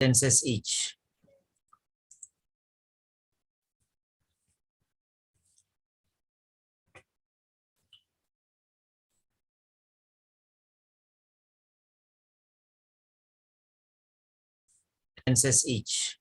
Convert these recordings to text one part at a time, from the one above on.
sentences each. Sentences each.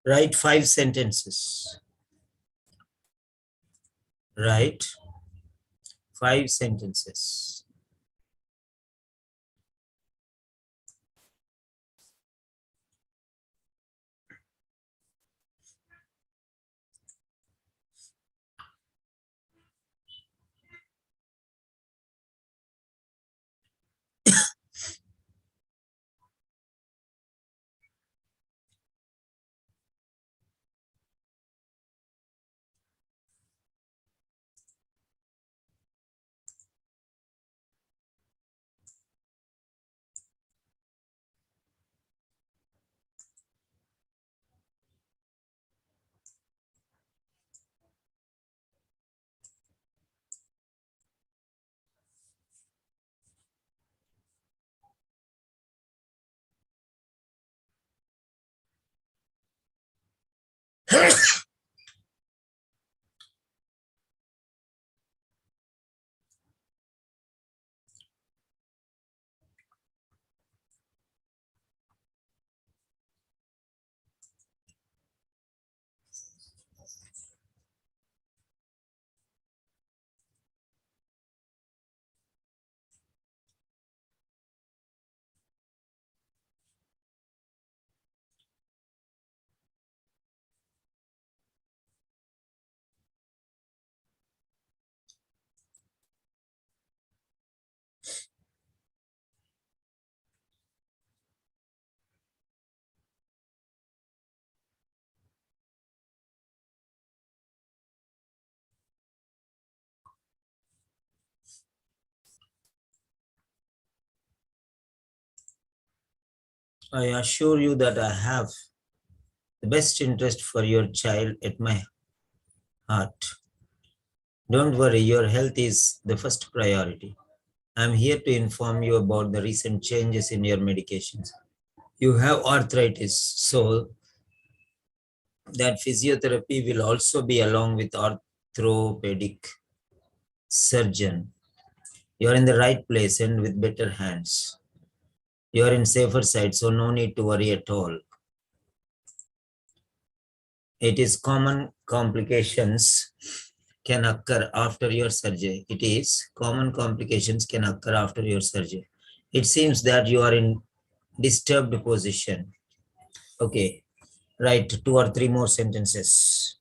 Write 5 sentences. Write 5 sentences. I assure you that I have the best interest for your child at my heart. Don't worry, your health is the first priority. I'm here to inform you about the recent changes in your medications. You have arthritis, so that physiotherapy will also be along with orthopedic surgeon. You're in the right place and with better hands. You're in safer side, so no need to worry at all. It is common complications can occur after your surgery. It is common complications can occur after your surgery. It seems that you are in disturbed position. Okay, write 2 or 3 more sentences.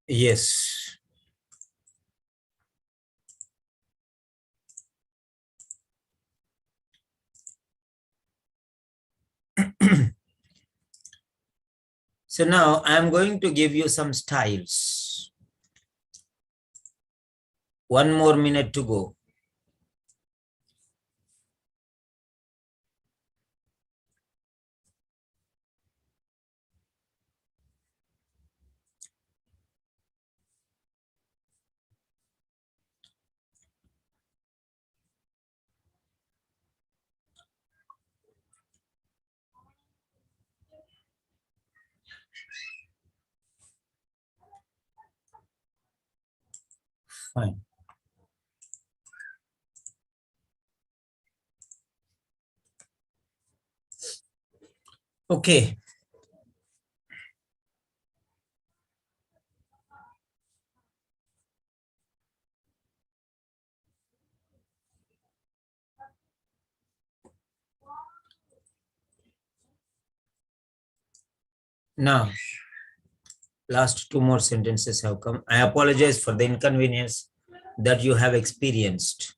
Yes. So now I'm going to give you some styles. 1 more minute to go. Fine. Okay. Now, last 2 more sentences have come. I apologize for the inconvenience that you have experienced.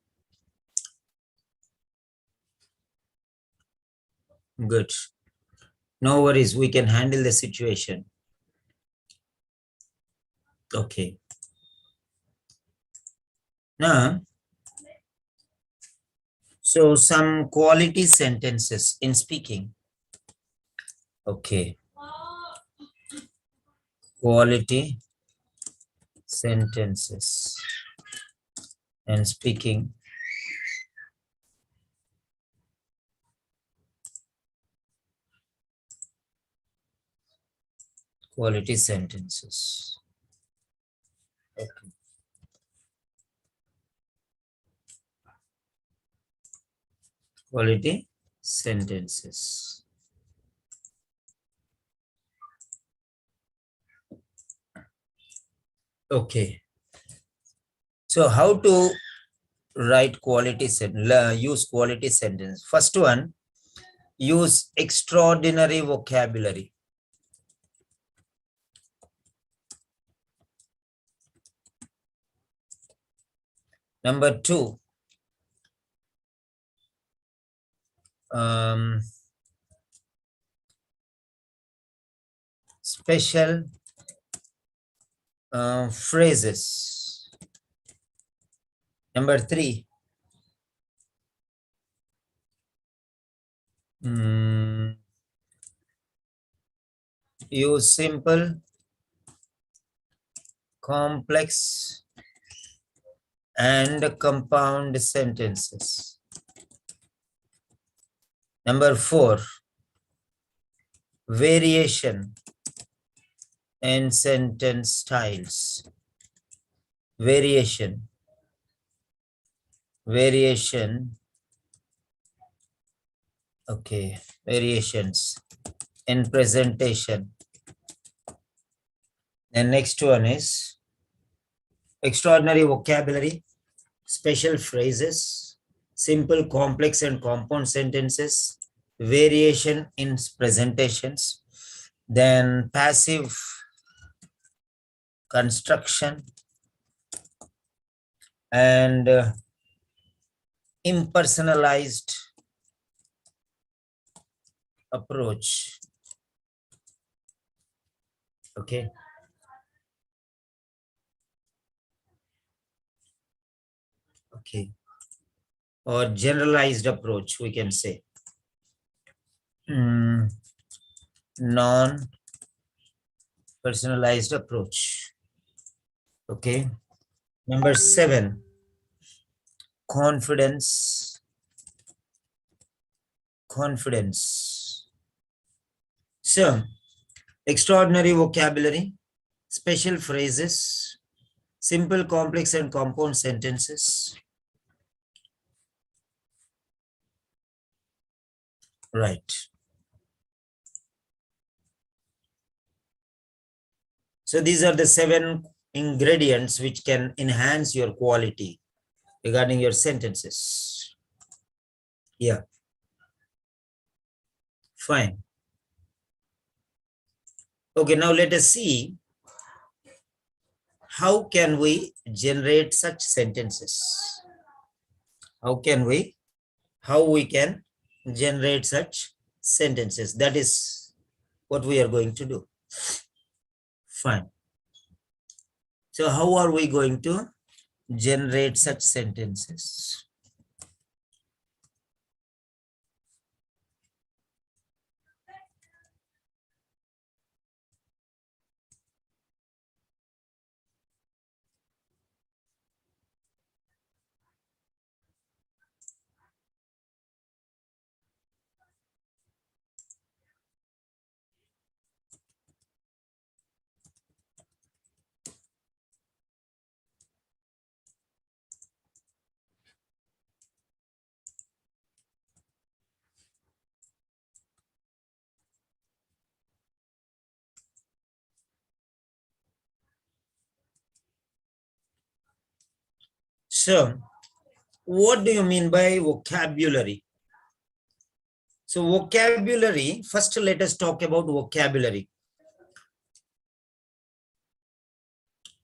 Good. No worries. We can handle the situation. Okay. Now, so some quality sentences in speaking. Okay. Quality sentences and speaking. Quality sentences. Okay. Quality sentences. Okay. So how to write quality sentence, use quality sentence. First one, use extraordinary vocabulary. Number 2, special phrases. Number 3, use simple, complex, and compound sentences. Number 4, variation in sentence styles. Variation okay, variations in presentation. And next one is extraordinary vocabulary, special phrases, simple, complex, and compound sentences, variation in presentations, then passive construction, and impersonalized approach. Okay. Okay. Or generalized approach, we can say. Non-personalized approach. Okay. Number 7, confidence. So, extraordinary vocabulary, special phrases, simple, complex, and compound sentences. Right. So these are the 7 ingredients which can enhance your quality regarding your sentences. Yeah. Fine. Okay, now let us see how can we generate such sentences. How we can generate such sentences. That is what we are going to do. Fine. So how are we going to generate such sentences? So what do you mean by vocabulary? So vocabulary, first let us talk about vocabulary.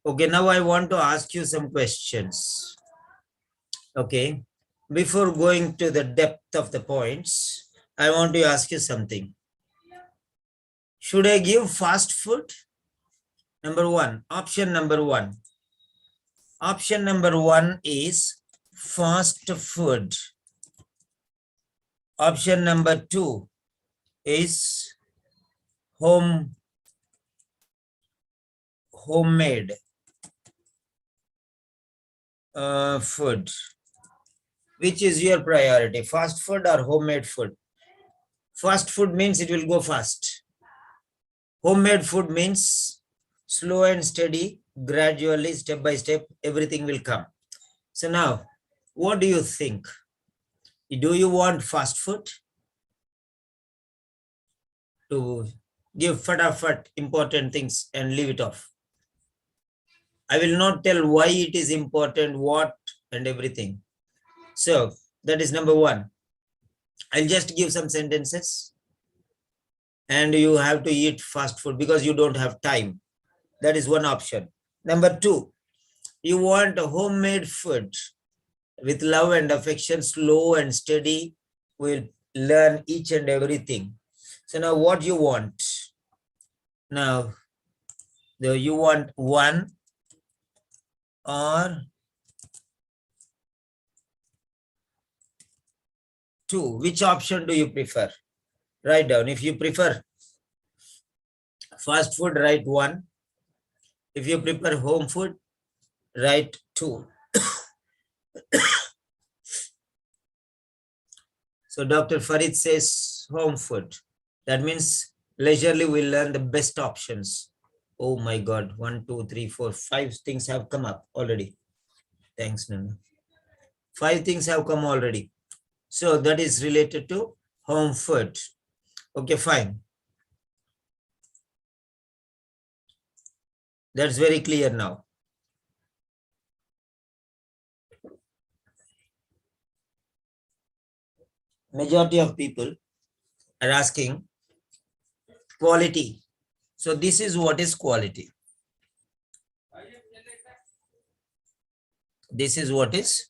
Okay, now I want to ask you some questions. Okay, before going to the depth of the points, I want to ask you something. Should I give fast food? Number one, option number one. Option number one is fast food. Option number two is homemade food. Which is your priority, fast food or homemade food? Fast food means it will go fast. Homemade food means slow and steady, gradually, step by step, everything will come. So now, what do you think? Do you want fast food to give fatafat important things and leave it off? I will not tell why it is important, what and everything. So that is number one. I'll just give some sentences and you have to eat fast food because you don't have time. That is one option. Number two, you want a homemade food with love and affection, slow and steady, will learn each and everything. So now what you want? Now, you want one or two. Which option do you prefer? Write down. If you prefer fast food, write one. If you prefer home food, write two. So Dr. Farid says home food. That means leisurely we'll learn the best options. Oh my God, 1, 2, 3, 4, 5 things have come up already. Thanks, Nana. 5 things have come already. So that is related to home food. Okay, fine. That's very clear now. Majority of people are asking quality. So this is what is quality. This is what is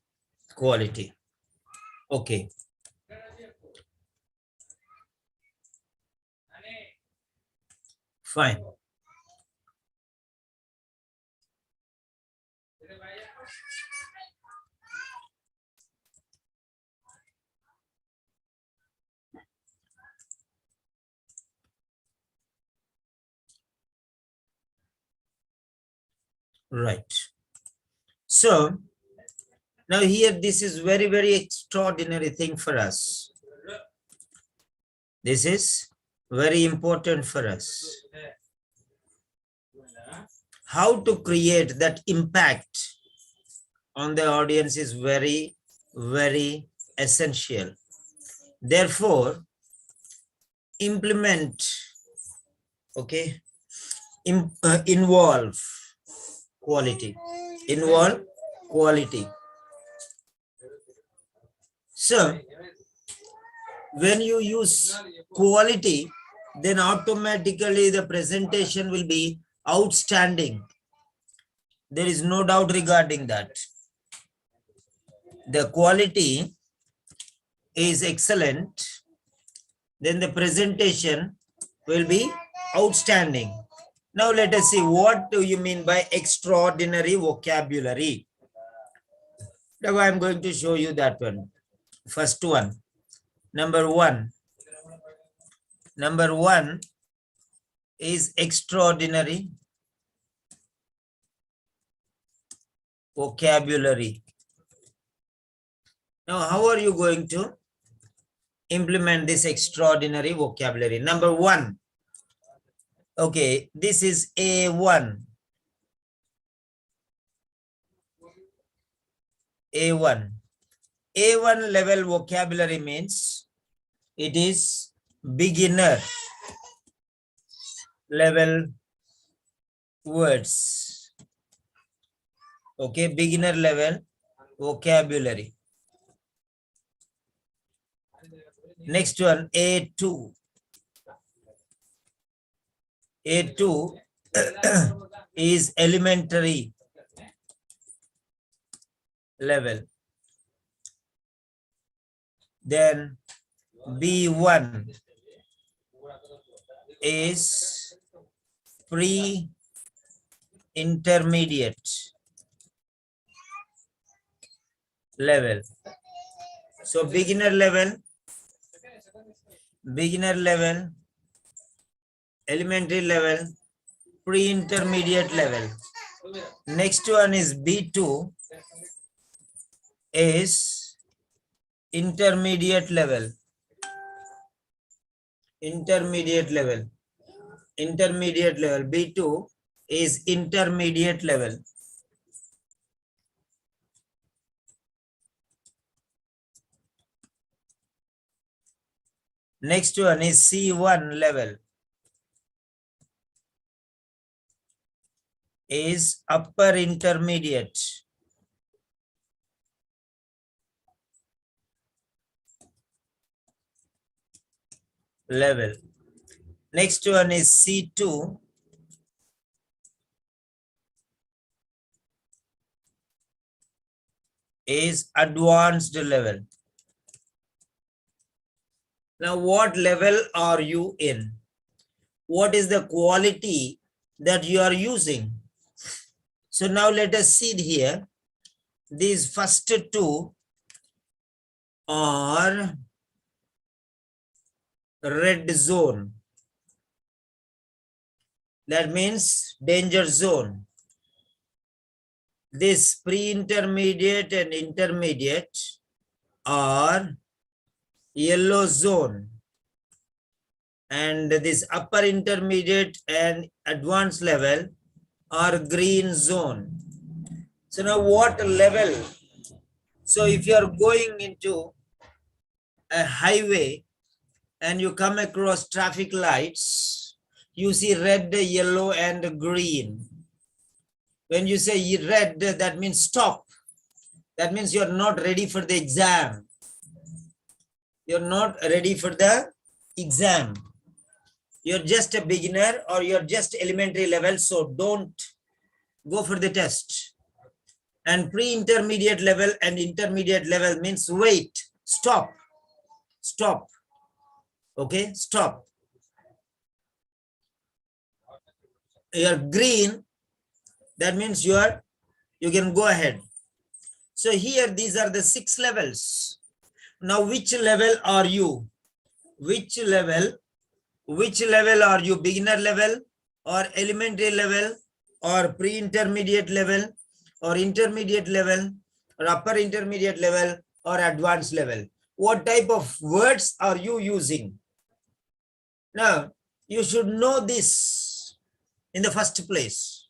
quality. Okay. Fine. Right. So now here, this is very, very extraordinary thing for us. This is very important for us. How to create that impact on the audience is very, very essential. Therefore, implement, okay, involve quality. Involve quality. So, when you use quality, then automatically the presentation will be outstanding. There is no doubt regarding that. The quality is excellent, then the presentation will be Outstanding. Now let us see, what do you mean by extraordinary vocabulary? Now I'm going to show you that one. First one. Number one is extraordinary vocabulary. Now, how are you going to implement this extraordinary vocabulary? Number one, okay, this is A1. A1. A1 level vocabulary means it is beginner level words. Okay, beginner level vocabulary. Next one, A2. A2 is elementary level. Then B1 is pre-intermediate level. So beginner level, elementary level, pre-intermediate level. Next one is B2 is intermediate level. Intermediate level. B2 is intermediate level. Next one is C1 level. Is upper intermediate. Level. Next one is C2 is advanced level. Now, what level are you in? What is the quality that you are using? So now let us see here. These first two are red zone. That means danger zone. This pre-intermediate and intermediate are yellow zone. And this upper intermediate and advanced level are green zone. So now what level? So if you are going into a highway and you come across traffic lights, you see red, yellow, and green. When you say red, that means stop. That means you're not ready for the exam. You're not ready for the exam. You're just a beginner or you're just elementary level, so don't go for the test. And pre-intermediate level and intermediate level means wait, stop. Okay, stop. You're green, that means you can go ahead. So here, these are the 6 levels. Now, which level are you? Which level are you? Beginner level or elementary level or pre-intermediate level or intermediate level or upper intermediate level or advanced level? What type of words are you using? Now, you should know this in the first place.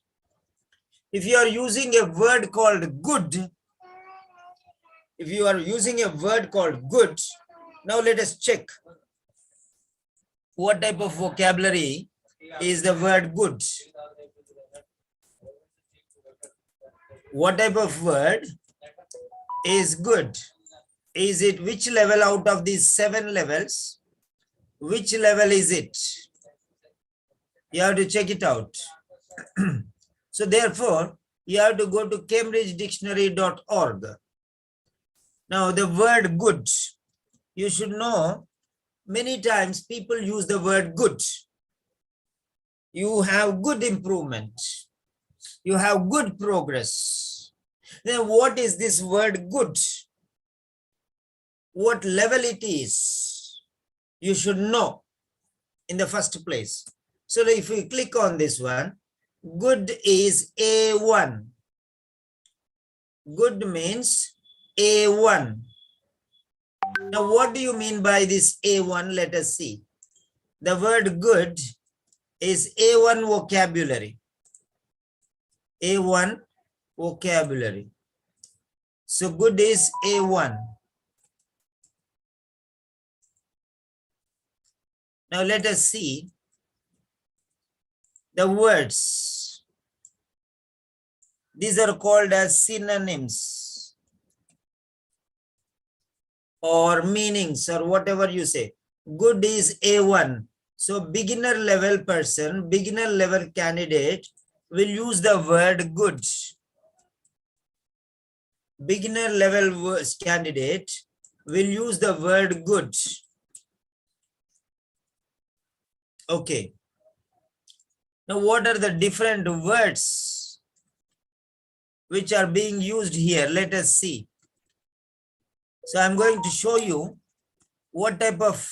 If you are using a word called good, now let us check what type of vocabulary is the word good. What type of word is good? Is it which level out of these 7 levels? Which level is it? You have to check it out. So therefore, you have to go to cambridgedictionary.org. Now the word good, you should know many times people use the word good. You have good improvement. You have good progress. Then what is this word good? What level it is? You should know in the first place. So if we click on this one, good is A1. Good means A1. Now, what do you mean by this A1? Let us see. The word good is A1 vocabulary. A1 vocabulary. So good is A1. Now let us see the words. These are called as synonyms or meanings or whatever you say. Good is A1. So beginner level person, beginner level candidate will use the word good. Beginner level candidate will use the word good. Okay. Now, what are the different words which are being used here? Let us see. So I'm going to show you what type of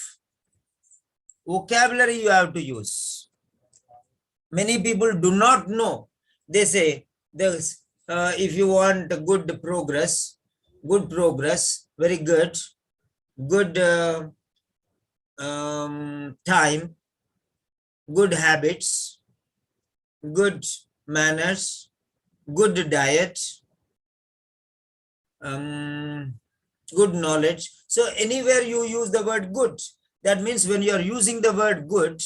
vocabulary you have to use. Many people do not know. They say, if you want good progress, very good, good time, good habits, good manners, good diet, good knowledge. So anywhere you use the word good, that means when you are using the word good,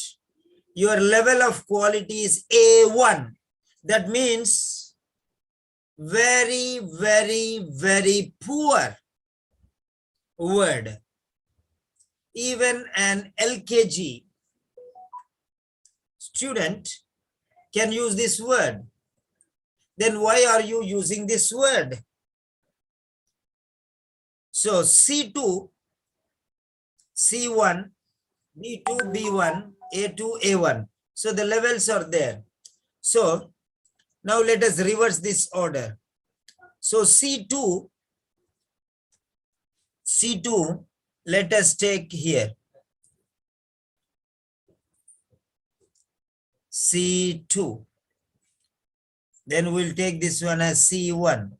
your level of quality is A1. That means very, very, very poor word. Even an LKG student can use this word. Then why are you using this word? So C2, C1, B2, B1, A2, A1. So the levels are there. So now let us reverse this order. So C2, let us take here. C2. Then we'll take this one as C1.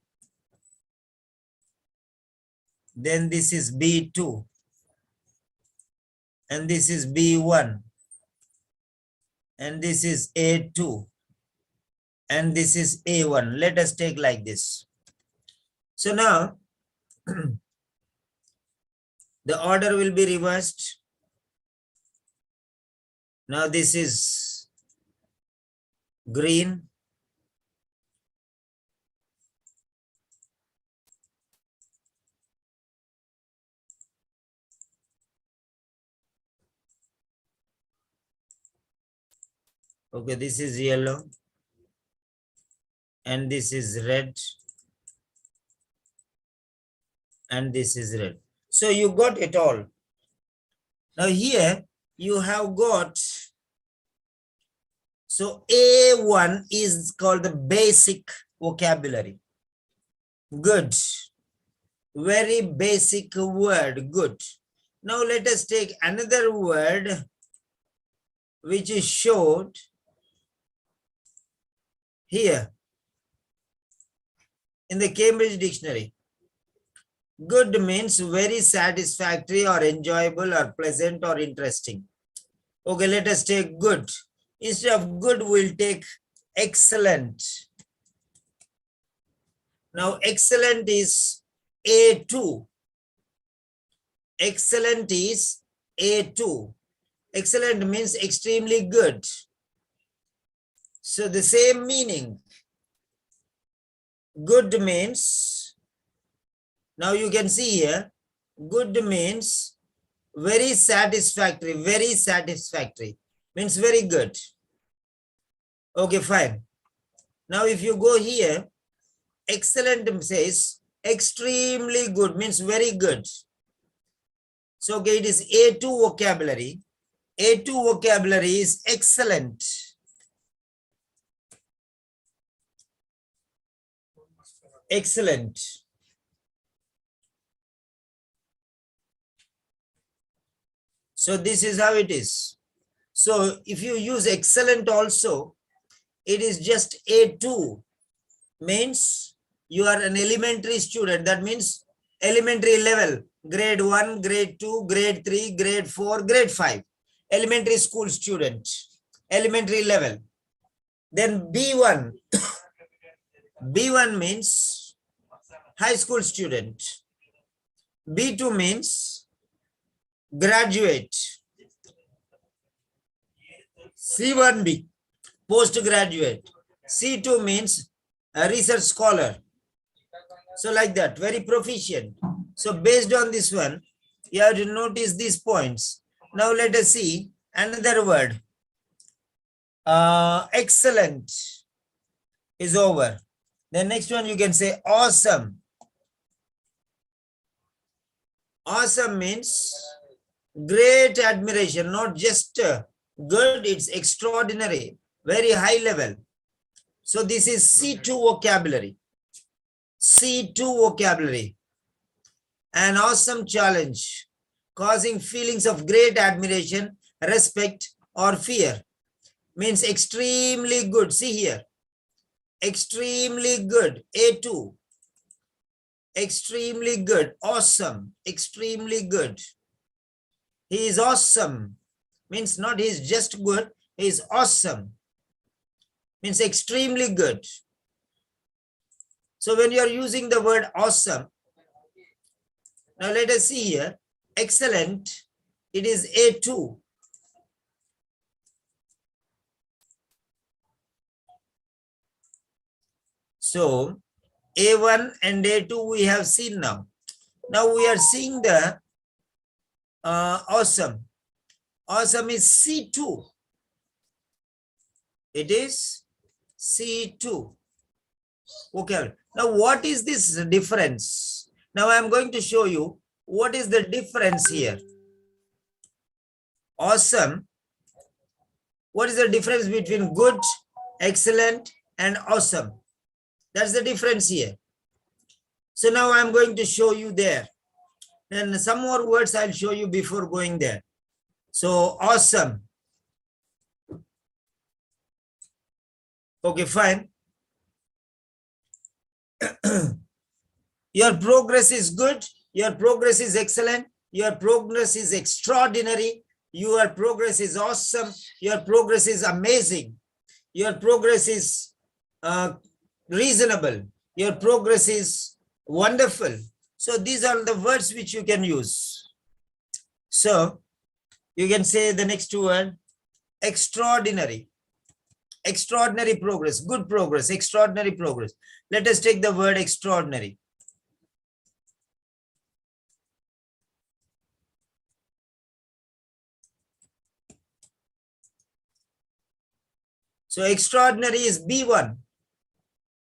Then this is B2. And this is B1. And this is A2. And this is A1. Let us take like this. So now, the order will be reversed. Now this is green. Okay, this is yellow. And this is red. And this is red. So you got it all. Now here you have got, so A1 is called the basic vocabulary. Good. Very basic word, good. Now let us take another word which is showed here in the Cambridge Dictionary. Good means very satisfactory or enjoyable or pleasant or interesting. Okay, let us take good. Instead of good, we'll take excellent. Now, excellent is A2. Excellent is A2. Excellent means extremely good. So the same meaning. Good means, now you can see here, good means very satisfactory, means very good. Okay, fine. Now if you go here, excellent says extremely good, means very good. So okay, it is A2 vocabulary. A2 vocabulary is excellent. excellent. So this is how it is. So if you use excellent also, it is just A2, means you are an elementary student. That means elementary level, grade 1, grade 2, grade 3, grade 4, grade 5. Elementary school student, elementary level. Then B1, B1 means high school student. B2 means graduate. C1B, postgraduate. C2 means a research scholar. So like that, very proficient. So based on this one, you have to notice these points. Now let us see another word. Excellent is over. The next one you can say awesome. Awesome means great admiration, not just good, it's extraordinary, very high level. So this is C2 vocabulary. C2 vocabulary. An awesome challenge, causing feelings of great admiration, respect, or fear. Means extremely good. See here. Extremely good. A2. Extremely good. Awesome. Extremely good. He is awesome. Means not he is just good. He is awesome. Means extremely good. So when you are using the word awesome, now let us see here. Excellent. It is A2. So A1 and A2 we have seen now. Now we are seeing the awesome. Awesome is C2. It is C2. Okay. Now what is this difference? Now I am going to show you what is the difference here. Awesome. What is the difference between good, excellent, and awesome? That's the difference here. So now I'm going to show you there. And some more words I'll show you before going there. So awesome. Okay, fine. Your progress is good. Your progress is excellent. Your progress is extraordinary. Your progress is awesome. Your progress is amazing. Your progress is reasonable. Your progress is wonderful. So these are the words which you can use. So you can say the next word, extraordinary. Extraordinary progress, good progress, extraordinary progress. Let us take the word extraordinary. So extraordinary is B1.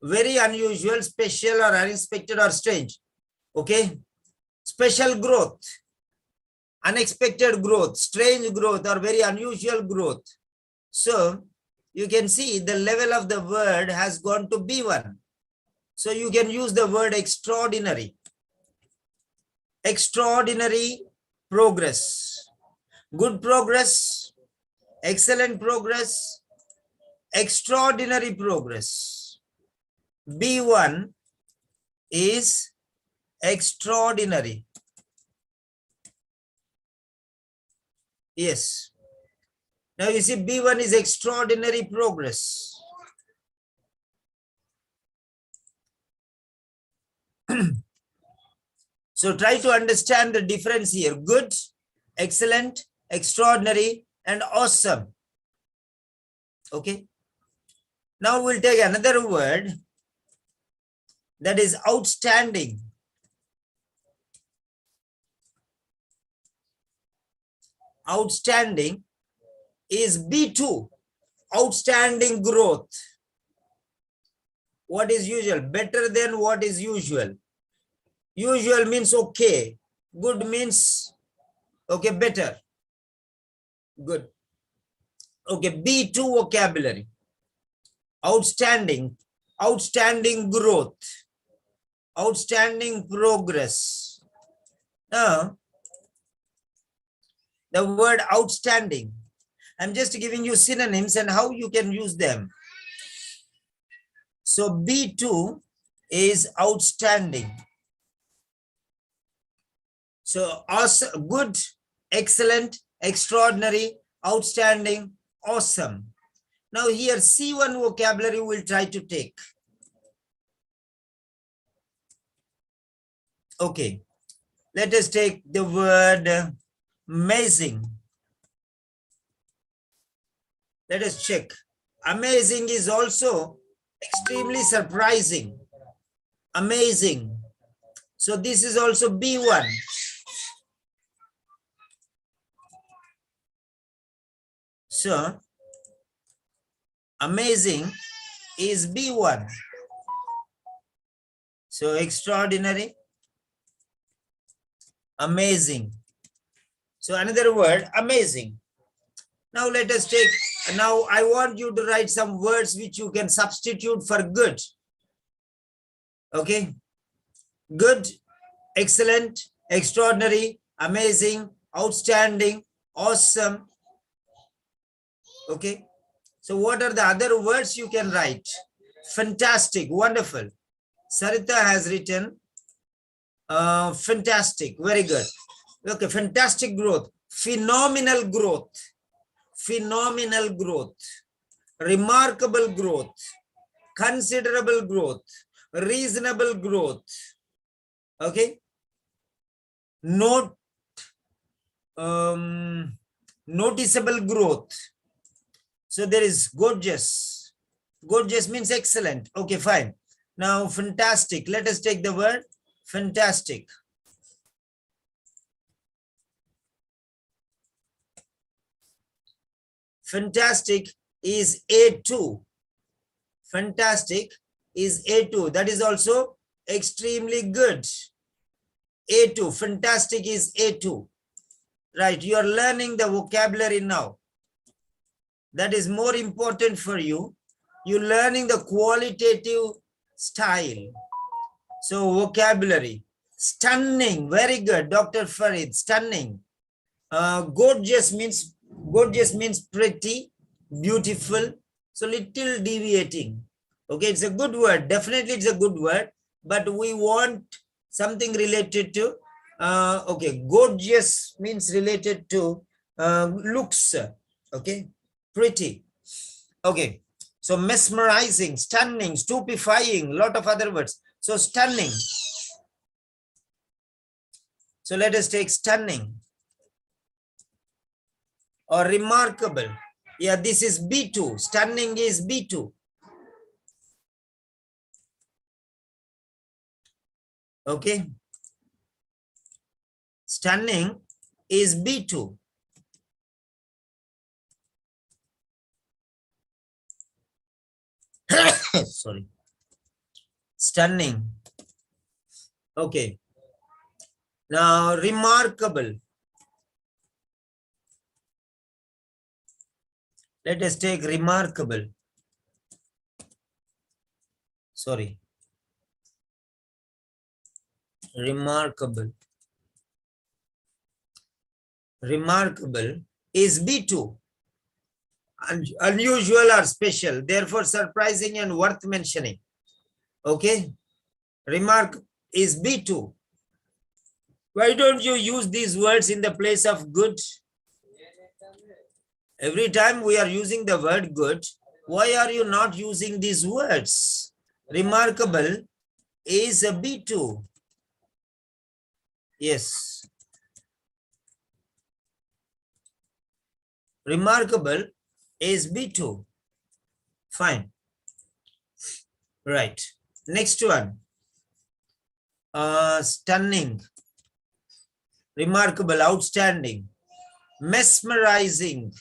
Very unusual, special, or unexpected, or strange. Okay. Special growth, unexpected growth, strange growth, or very unusual growth. So you can see the level of the word has gone to B1. So you can use the word extraordinary. Extraordinary progress. Good progress, excellent progress, extraordinary progress. B1 is extraordinary. Yes. Now you see B1 is extraordinary progress. So try to understand the difference here. Good, excellent, extraordinary, and awesome. Okay. Now we'll take another word, that is outstanding. Outstanding is B2. Outstanding growth. What is usual? Better than what is usual. Usual means okay. Good means okay, better. Good. Okay, B2 vocabulary. Outstanding. Outstanding growth. outstanding progress. Now, the word outstanding, I'm just giving you synonyms and how you can use them. So B2 is outstanding. So awesome, good, excellent, extraordinary, outstanding, awesome. Now here C1 vocabulary we'll try to take. Okay, let us take the word amazing. Let us check. Amazing is also extremely surprising. Amazing. So this is also B1. So amazing is B1. So extraordinary, amazing. So another word, amazing. Now let us take, now I want you to write some words which you can substitute for good. Okay. Good, excellent, extraordinary, amazing, outstanding, awesome. Okay. So what are the other words you can write? Fantastic, wonderful. Sarita has written fantastic, very good. Okay, fantastic growth, phenomenal growth, phenomenal growth, remarkable growth, considerable growth, reasonable growth. Okay. Noticeable growth. So there is gorgeous. Gorgeous means excellent. Okay, fine. Now fantastic. Let us take the word fantastic. Fantastic is A2. Fantastic is A2. That is also extremely good. A2. Fantastic is A2. Right. You are learning the vocabulary now. That is more important for you. You're learning the qualitative style. So vocabulary. Stunning. Very good. Dr. Farid. Stunning. Gorgeous means pretty, beautiful. So little deviating. Okay, it's a good word. Definitely it's a good word. But we want something related to, okay, gorgeous means related to looks. Okay, pretty. Okay, so mesmerizing, stunning, stupefying, lot of other words. So stunning. So let us take stunning. Or remarkable. Yeah, this is B2. Stunning is B2. Okay. Stunning is B2. Sorry. Stunning. Okay. Now, remarkable. Let us take remarkable. Sorry. Remarkable. Remarkable is B2. Unusual or special, therefore surprising and worth mentioning. Okay. Remark is B2. Why don't you use these words in the place of good? Every time we are using the word good, why are you not using these words? Remarkable is a B2. Yes. Remarkable is B2. Fine. Right. Next one. Stunning. Remarkable, outstanding. Mesmerizing.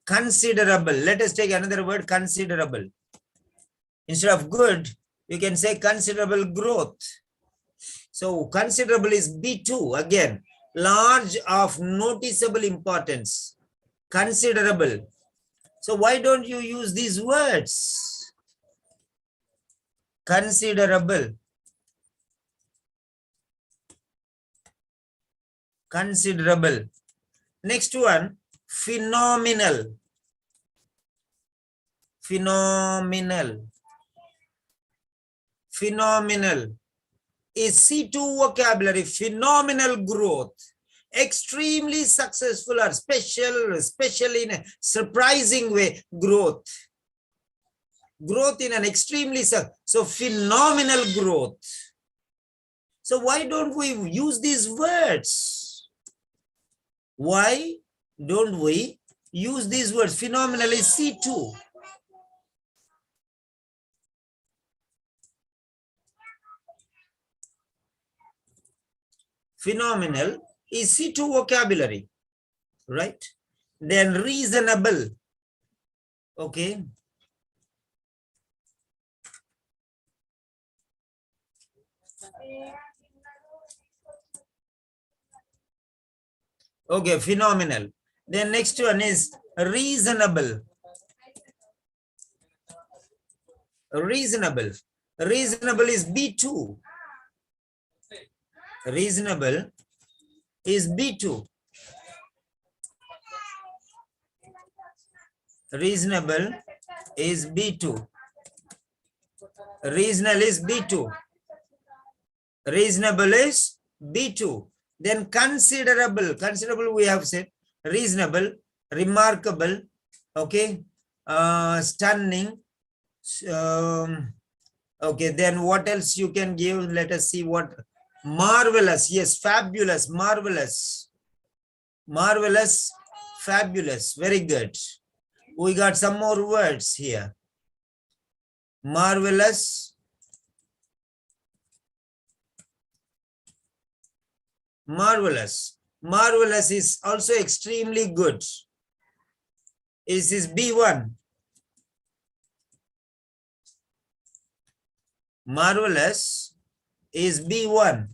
Considerable. Let us take another word, considerable. Instead of good, you can say considerable growth. So considerable is B2 again. Large of noticeable importance. Considerable. So why don't you use these words? Considerable. considerable. Next one, phenomenal. Phenomenal. Phenomenal is C2 vocabulary. Phenomenal growth. Extremely successful or special in a surprising way. Growth. Growth in an extremely, so phenomenal growth. So why don't we use these words? Why don't we use these words? Phenomenal is C2. Phenomenal is C2 vocabulary, right? Then reasonable, okay? Okay, phenomenal. Then next one is reasonable. Reasonable. Reasonable is B2. Reasonable is B2. Reasonable is B2. Reasonable is B2. Reasonable is B2. Then considerable. Considerable we have said. Reasonable, remarkable, okay, stunning. Okay, then what else you can give? Let us see what. Marvelous, yes, fabulous, marvelous. Marvelous, fabulous, very good. We got some more words here. Marvelous, marvelous. Marvelous is also extremely good. This is B1. Marvelous is B1.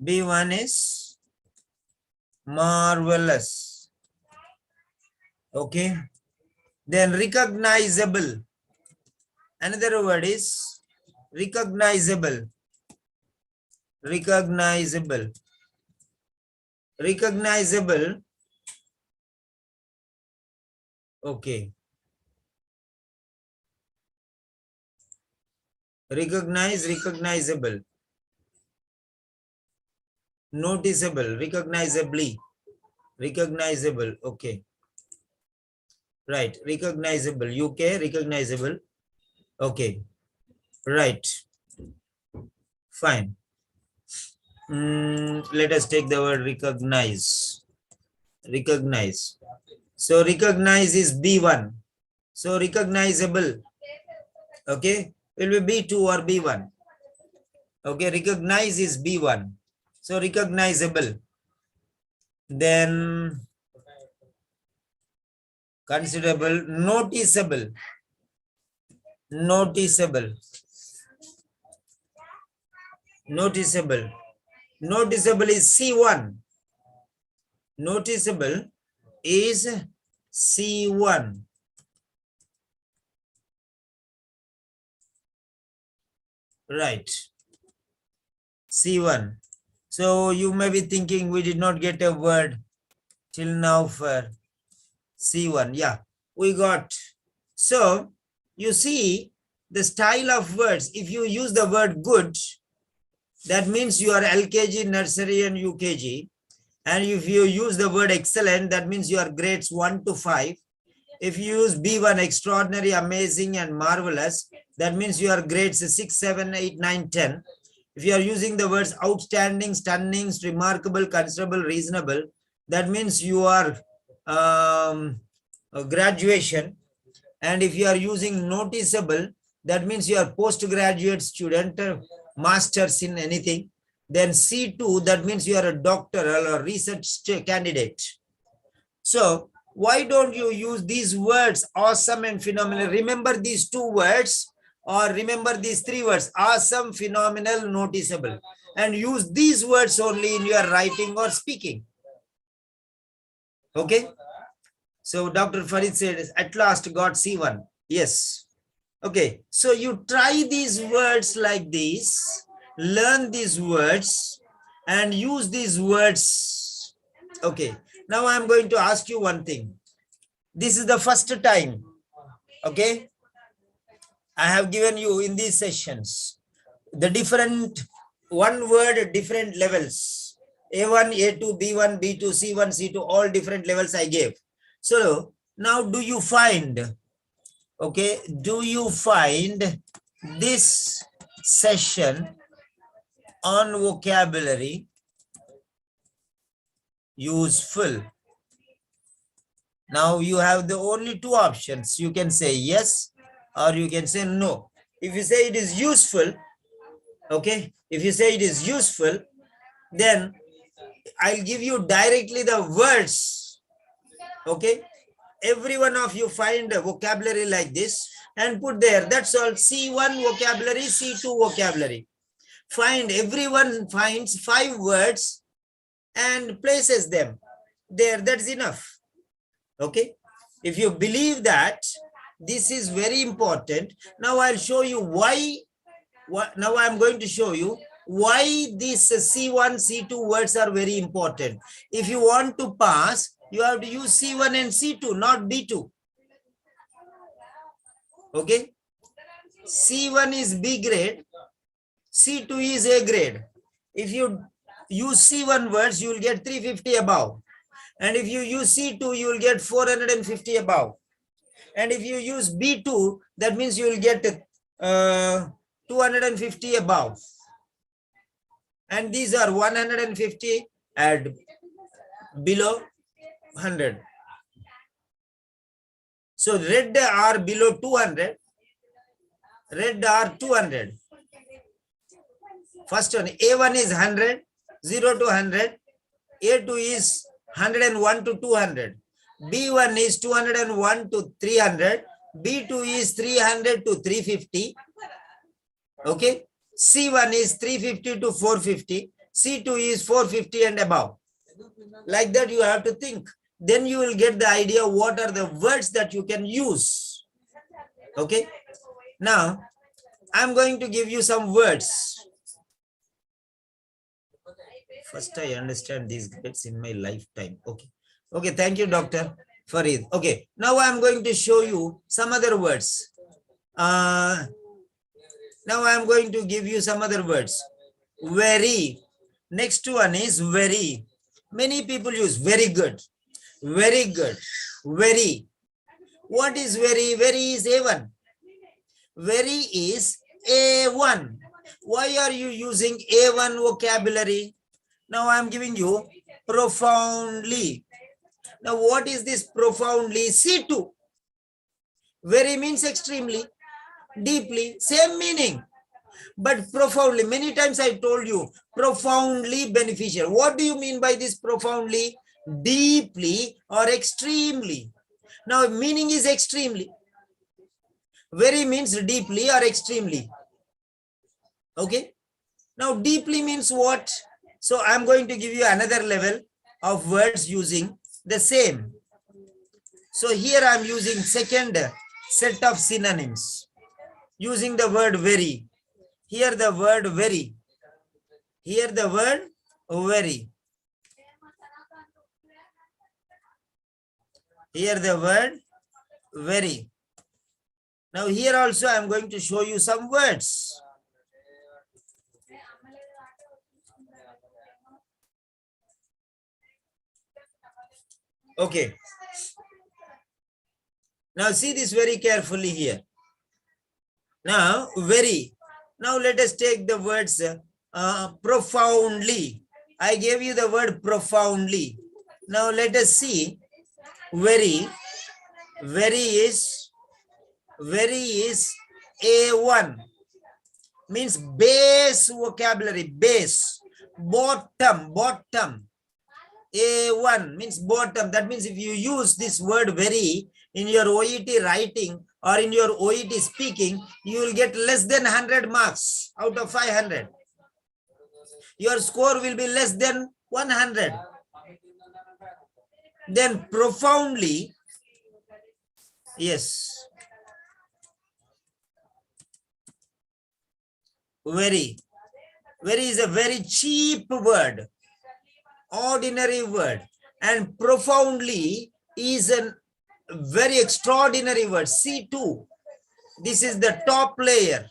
B1 is marvelous. Okay. Then recognizable. Another word is recognizable. Recognizable. Recognizable. Okay. Recognize, recognizable. Noticeable, recognizably. Recognizable, okay. Right, recognizable. UK, recognizable. Okay. Right. Fine. Let us take the word recognize. Recognize. So recognize is B1. So recognizable. Okay. Will be B2 or B1. Okay. Recognize is B1. So recognizable. Then considerable, noticeable. Noticeable. Noticeable. Noticeable is C1. Noticeable is C1. Right. C1. So you may be thinking we did not get a word till now for C1. Yeah, we got. So you see the style of words. If you use the word good, that means you are LKG, nursery and UKG. And if you use the word excellent, that means you are grades 1 to 5. If you use B1, extraordinary, amazing and marvelous, that means you are grades 6, 7, 8, 9, 10. If you are using the words outstanding, stunning, remarkable, considerable, reasonable, that means you are graduation. And if you are using noticeable, that means you are postgraduate student, masters in anything. Then C2, that means you are a doctor or a research candidate. So why don't you use these words, awesome and phenomenal? Remember these two words or remember these three words, awesome, phenomenal, noticeable, and use these words only in your writing or speaking. Okay. So Dr. Farid said, at last got C1. Yes. Okay. So you try these words like this, learn these words, and use these words. Okay, now I'm going to ask you one thing. This is the first time, okay, I have given you in these sessions the different one word, different levels. A1, A2, B1, B2, C1, C2, all different levels I gave. So now do you find, okay, do you find this session on vocabulary useful? Now you have the only two options. You can say yes or you can say no. If you say it is useful, okay, if you say it is useful, then I'll give you directly the words, okay. Every one of you find a vocabulary like this and put there. That's all. C1 vocabulary, C2 vocabulary. Find, everyone finds 5 words and places them there. That's enough. Okay. If you believe that this is very important, now I'll show you why. Now I'm going to show you why these C1, C2 words are very important. If you want to pass, you have to use C1 and C2, not B2. Okay. C1 is B grade, C2 is A grade. If you use C1 words, you will get 350 above. And if you use C2, you will get 450 above. And if you use B2, that means you will get 250 above. And these are 150 and below 100. So red are below 200, red are 200. First one, A1 is 100, 0 to 100, A2 is 101 to 200, B1 is 201 to 300, B2 is 300 to 350, okay. C1 is 350 to 450, C2 is 450 and above. Like that you have to think. Then you will get the idea what are the words that you can use. Okay. Now, I'm going to give you some words. First, I understand these grades in my lifetime. Okay. Okay. Thank you, Dr. Farid. Okay. Now I'm going to show you some other words. Now I'm going to give you some other words. Very. Next one is very. Many people use very good. Very good. Very. What is very? Very is A1. Very is A1. Why are you using A1 vocabulary? Now I'm giving you profoundly. Now what is this profoundly? C2. Very means extremely, deeply, same meaning. But profoundly, many times I told you, profoundly beneficial. What do you mean by this profoundly? Deeply or extremely. Now meaning is extremely. Very means deeply or extremely. Okay. Now deeply means what? So I'm going to give you another level of words using the same. So here I'm using second set of synonyms using the word very. Here the word very. Here the word very. Here the word very. Now here also I'm going to show you some words. Okay. Now see this very carefully here. Now very. Now let us take the words profoundly. I gave you the word profoundly. Now let us see. Very is A1. Means base vocabulary, base, bottom. A1 means bottom. That means if you use this word very in your OET writing or in your OET speaking, you will get less than 100 marks out of 500. Your score will be less than 100. Then profoundly, yes, very. Very is a very cheap word, ordinary word, and profoundly is a very extraordinary word. C2. This is the top layer.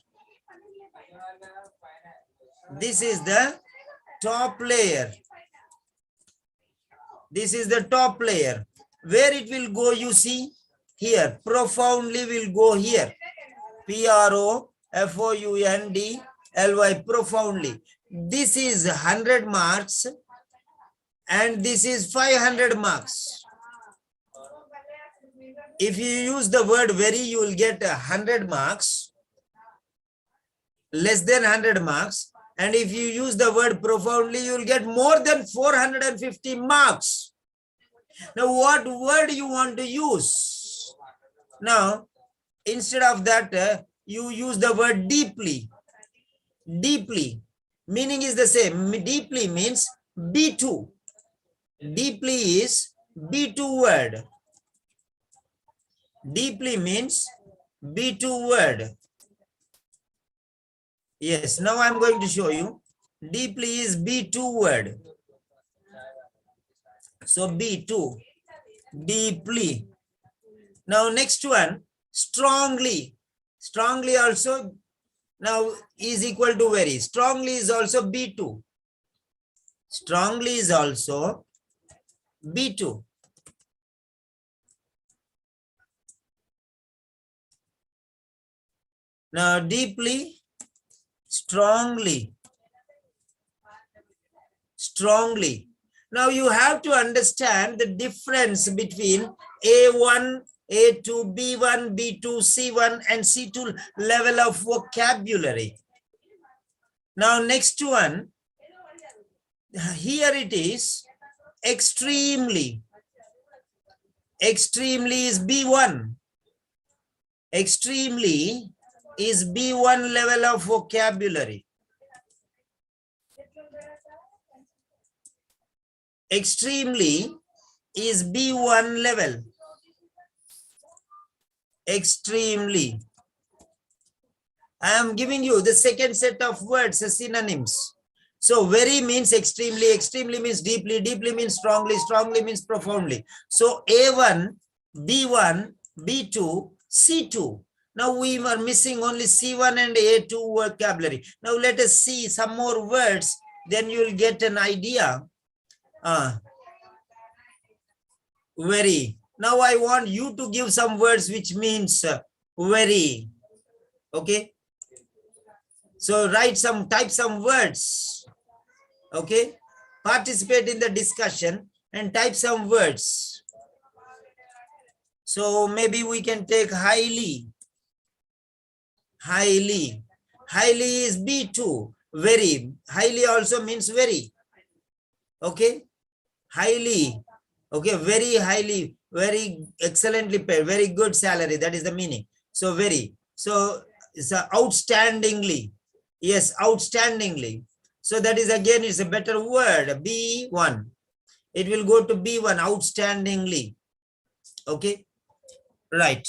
This is the top layer. This is the top layer. Where it will go, you see here. Profoundly will go here. Profoundly, profoundly. This is 100 marks and this is 500 marks. If you use the word very, you will get 100 marks, less than 100 marks. And if you use the word profoundly, you will get more than 450 marks. Now, what word you want to use? Now, instead of that, you use the word deeply. Deeply. Meaning is the same. Deeply means B2. Deeply is B2 word. Deeply means B2 word. Yes, now I'm going to show you. Deeply is B2 word. So B2, deeply. Now next one, strongly. Strongly also now is equal to very. Strongly is also B2. Strongly is also B2. Now deeply, strongly. Strongly. Now you have to understand the difference between A1, A2, B1, B2, C1 and C2 level of vocabulary. Now next one, here it is extremely. Extremely is B1. Extremely is B1 level of vocabulary. Extremely is B1 level. Extremely. I am giving you the second set of words as synonyms. So very means extremely, extremely means deeply, deeply means strongly, strongly means profoundly. So A1, B1, B2, C2. Now we are missing only C1 and A2 vocabulary. Now let us see some more words, then you will get an idea. Very. Now I want you to give some words which means very. Okay. So write some, type some words. Okay. Participate in the discussion and type some words. So maybe we can take highly. Highly. Highly is B2. Very. Highly also means very. Okay. Highly. Okay. Very highly. Very excellently paid. Very good salary. That is the meaning. So very. So it's outstandingly. Yes. Outstandingly. So that is again, it's a better word. B1. It will go to B1. Outstandingly. Okay. Right.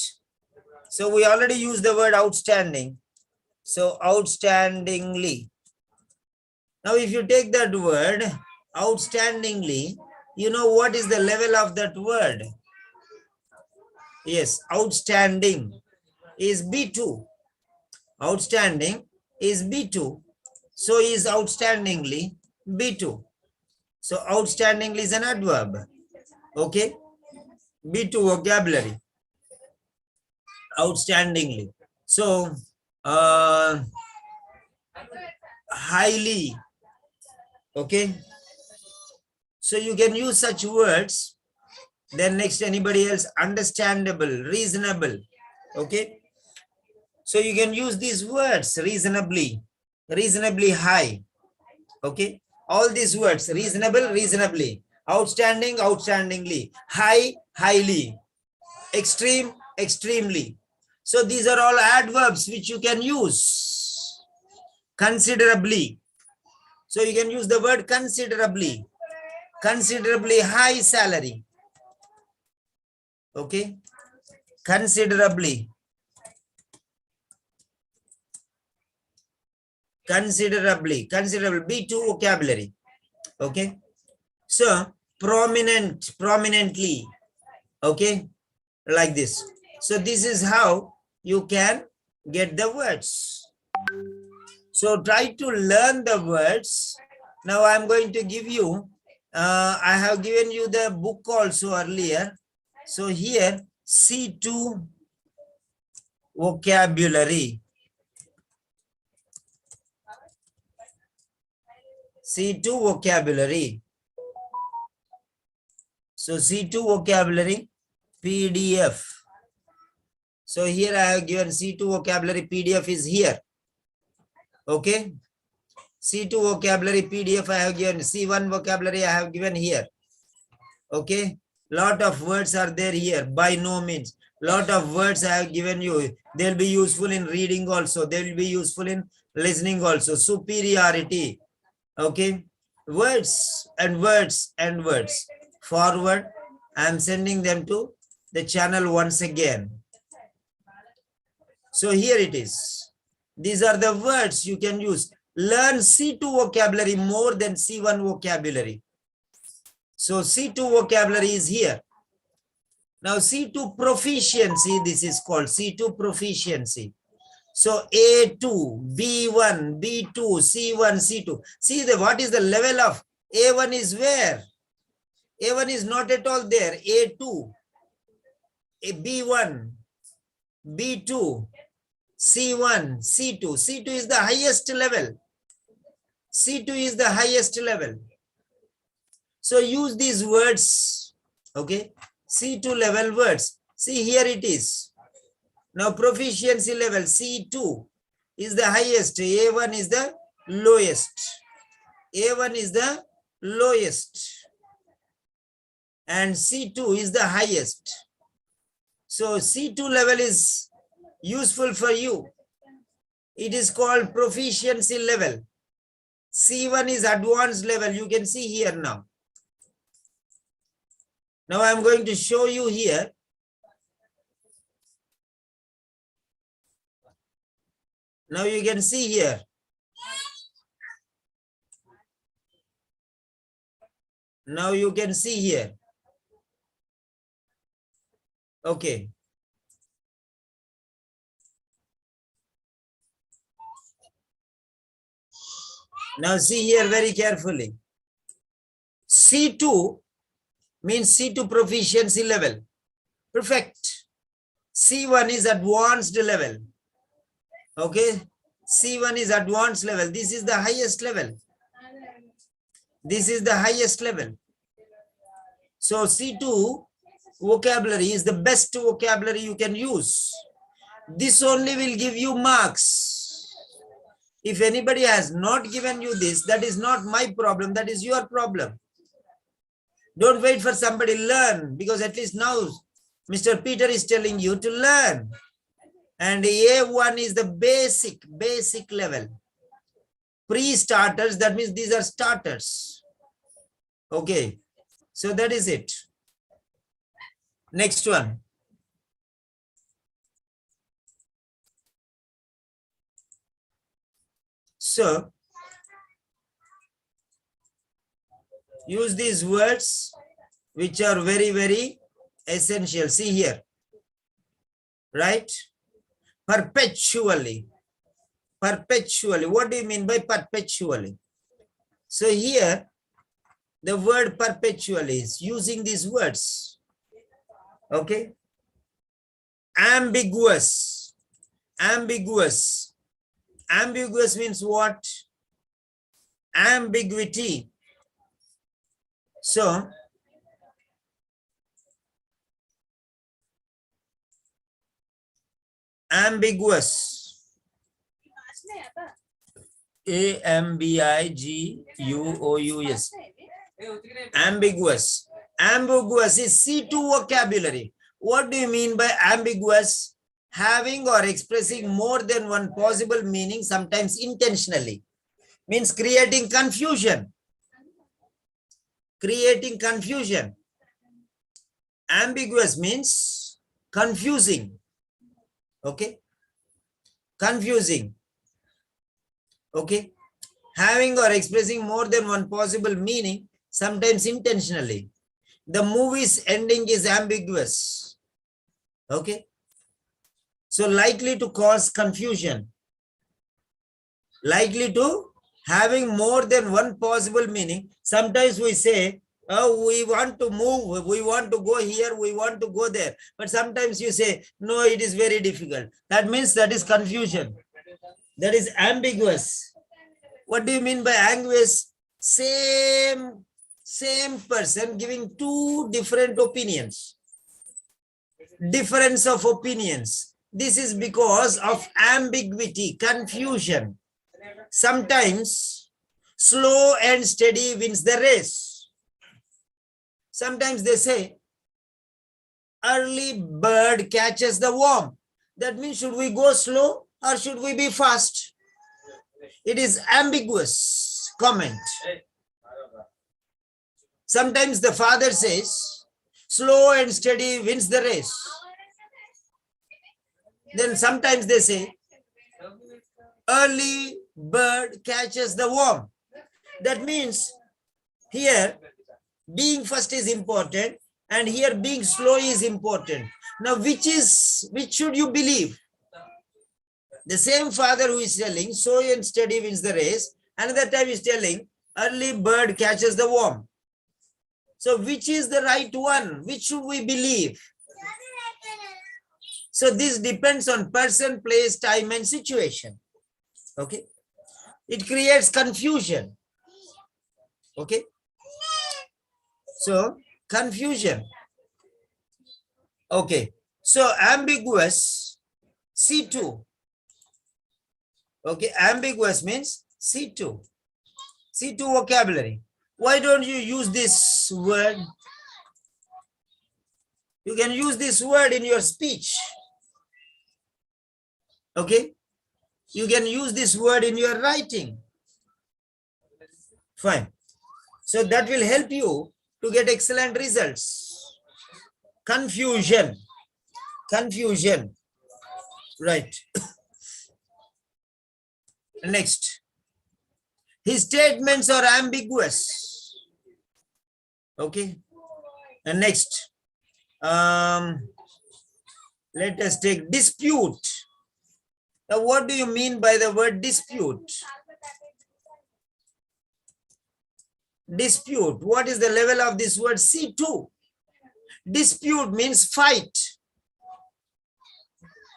So we already used the word outstanding. So outstandingly. Now if you take that word outstandingly, you know what is the level of that word? Yes, outstanding is B2. Outstanding is B2. So is outstandingly B2. So outstandingly is an adverb. Okay. B2 vocabulary. Outstandingly. So highly. Okay. So you can use such words. Then next, anybody else? Understandable, reasonable. Okay. So you can use these words reasonably, reasonably high. Okay. All these words, reasonable, reasonably, outstanding, outstandingly, high, highly, extreme, extremely. So these are all adverbs which you can use. Considerably. So you can use the word considerably. Considerably high salary. Okay. Considerably. considerably, B2 vocabulary. Okay. So prominently, okay, like this. So this is how you can get the words. So try to learn the words. Now I'm going to give you, I have given you the book also earlier. So here, C2 vocabulary. C2 vocabulary. So C2 vocabulary PDF. So here I have given C2 vocabulary PDF is here. Okay. C2 vocabulary PDF I have given. C1 vocabulary I have given here. Okay. Lot of words are there here. By no means. Lot of words I have given you. They'll be useful in reading also. They will be useful in listening also. Superiority. Okay. Words and words and words. Forward. I am sending them to the channel once again. So here it is. These are the words you can use. Learn C2 vocabulary more than C1 vocabulary. So C2 vocabulary is here. Now C2 proficiency, this is called C2 proficiency. So A2, B1, B2, C1, C2. See what is the level of A1 is where? A1 is not at all there. A2, B1, B2, C1, C2. C2 is the highest level. C2 is the highest level. So use these words. Okay. C2 level words. See here it is. Now proficiency level C2 is the highest. A1 is the lowest. A1 is the lowest. And C2 is the highest. So C2 level is useful for you. It is called proficiency level. C1 is advanced level. You can see here now. Now I am going to show you here. Now you can see here. Now you can see here. Okay. Now see here very carefully. C2 means C2 proficiency level. Perfect. C1 is advanced level. Okay. C1 is advanced level. This is the highest level. This is the highest level. So C2 vocabulary is the best vocabulary you can use. This only will give you marks. If anybody has not given you this, that is not my problem. That is your problem. Don't wait for somebody to learn, because at least now Mr. Peter is telling you to learn. And A1 is the basic level. Pre-starters, that means these are starters. Okay. So that is it. Next one. So use these words which are very, very essential. See here. Right? Perpetually. Perpetually. What do you mean by perpetually? So here, the word perpetually is using these words. Okay. Ambiguous. Ambiguous. Ambiguous means what? Ambiguity. So, ambiguous. Ambiguous. Ambiguous. Ambiguous is C2 vocabulary. What do you mean by ambiguous? Having or expressing more than one possible meaning, sometimes intentionally. Means creating confusion. Creating confusion. Ambiguous means confusing. Okay. Confusing. Okay. Having or expressing more than one possible meaning, sometimes intentionally. The movie's ending is ambiguous. Okay. So likely to cause confusion. Likely to having more than one possible meaning. Sometimes we say, oh, we want to move, we want to go here, we want to go there. But sometimes you say, no, it is very difficult. That means that is confusion. That is ambiguous. What do you mean by ambiguous? Same person giving two different opinions. Difference of opinions. This is because of ambiguity, confusion. Sometimes slow and steady wins the race. Sometimes they say, early bird catches the worm. That means should we go slow or should we be fast? It is ambiguous comment. Sometimes the father says, slow and steady wins the race. Then sometimes they say, early bird catches the worm. That means here being first is important and here being slow is important. Now which should you believe? The same father who is telling slow and steady wins the race, another time is telling early bird catches the worm. So which is the right one? Which should we believe? So this depends on person, place, time and situation. Okay. It creates confusion. Okay. So confusion. Okay. So ambiguous, C2. Okay. Ambiguous means C2. C2 vocabulary. Why don't you use this word? You can use this word in your speech. Okay. You can use this word in your writing. Fine. So that will help you to get excellent results. Confusion. Confusion. Right. Next. His statements are ambiguous. Okay. And next. Let us take dispute. Now, what do you mean by the word dispute? Dispute. What is the level of this word? C2. Dispute means fight,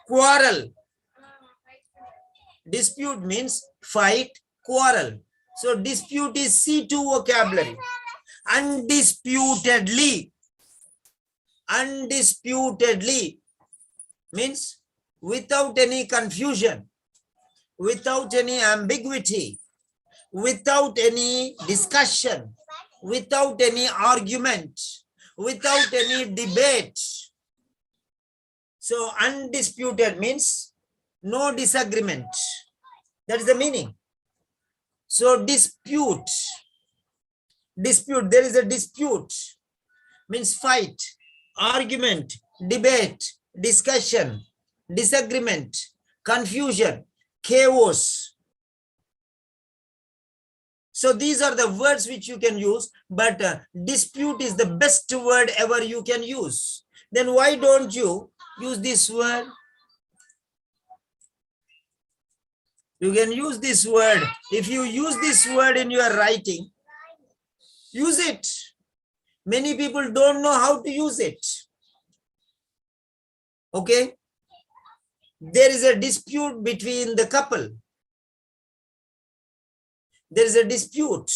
quarrel. Dispute means fight, quarrel. So dispute is C2 vocabulary. Undisputedly. Undisputedly means without any confusion, without any ambiguity, without any discussion, without any argument, without any debate. So undisputed means no disagreement. That is the meaning. So dispute, there is a dispute, means fight, argument, debate, discussion, disagreement, confusion, chaos. So these are the words which you can use, but dispute is the best word ever you can use. Then why don't you use this word? You can use this word. If you use this word in your writing, use it. Many people don't know how to use it. Okay? There is a dispute between the couple. There is a dispute.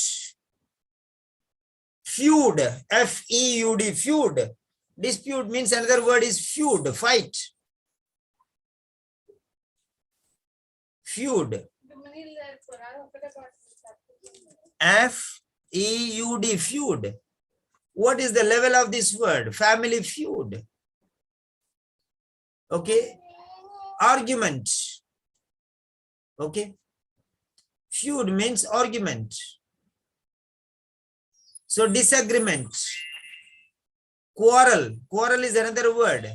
Feud, F-E-U-D, feud. Dispute means another word is feud, fight. Feud. F-E-U-D, feud. What is the level of this word? Family feud. Okay. Argument. Okay. Feud means argument. So disagreement. Quarrel. Quarrel is another word.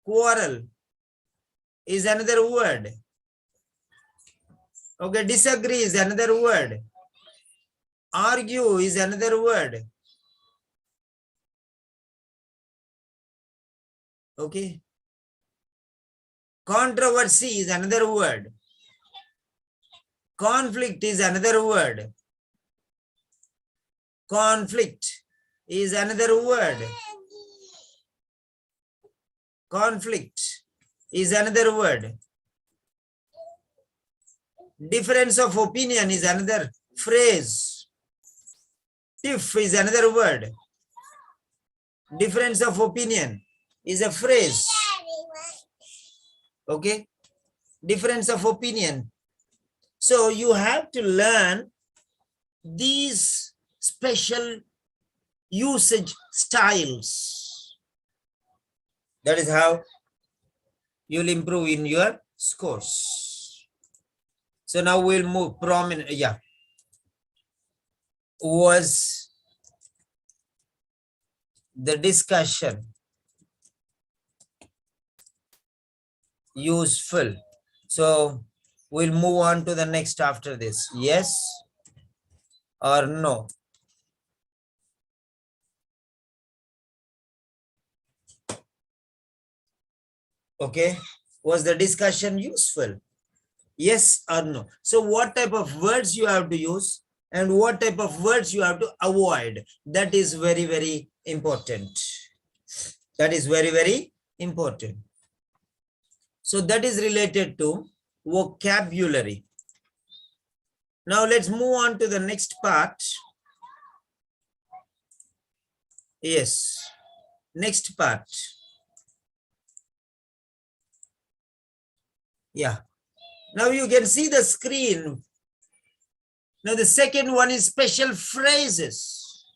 Quarrel is another word. Okay, disagree is another word. Argue is another word. Okay. Controversy is another word. Conflict is another word. Conflict is another word. Conflict is another word. Difference of opinion is another phrase. Tiff is another word. Difference of opinion is a phrase. Okay? Difference of opinion. So you have to learn these special usage styles. That is how you'll improve in your scores. So now we'll move prominent. Yeah. Was the discussion useful? So we'll move on to the next after this. Yes or no? Okay. Was the discussion useful? Yes or no? So what type of words you have to use and what type of words you have to avoid? That is very, very important. That is very, very important. So that is related to vocabulary. Now let's move on to the next part. Yes. Next part. Yeah. Now you can see the screen. Now the second one is special phrases.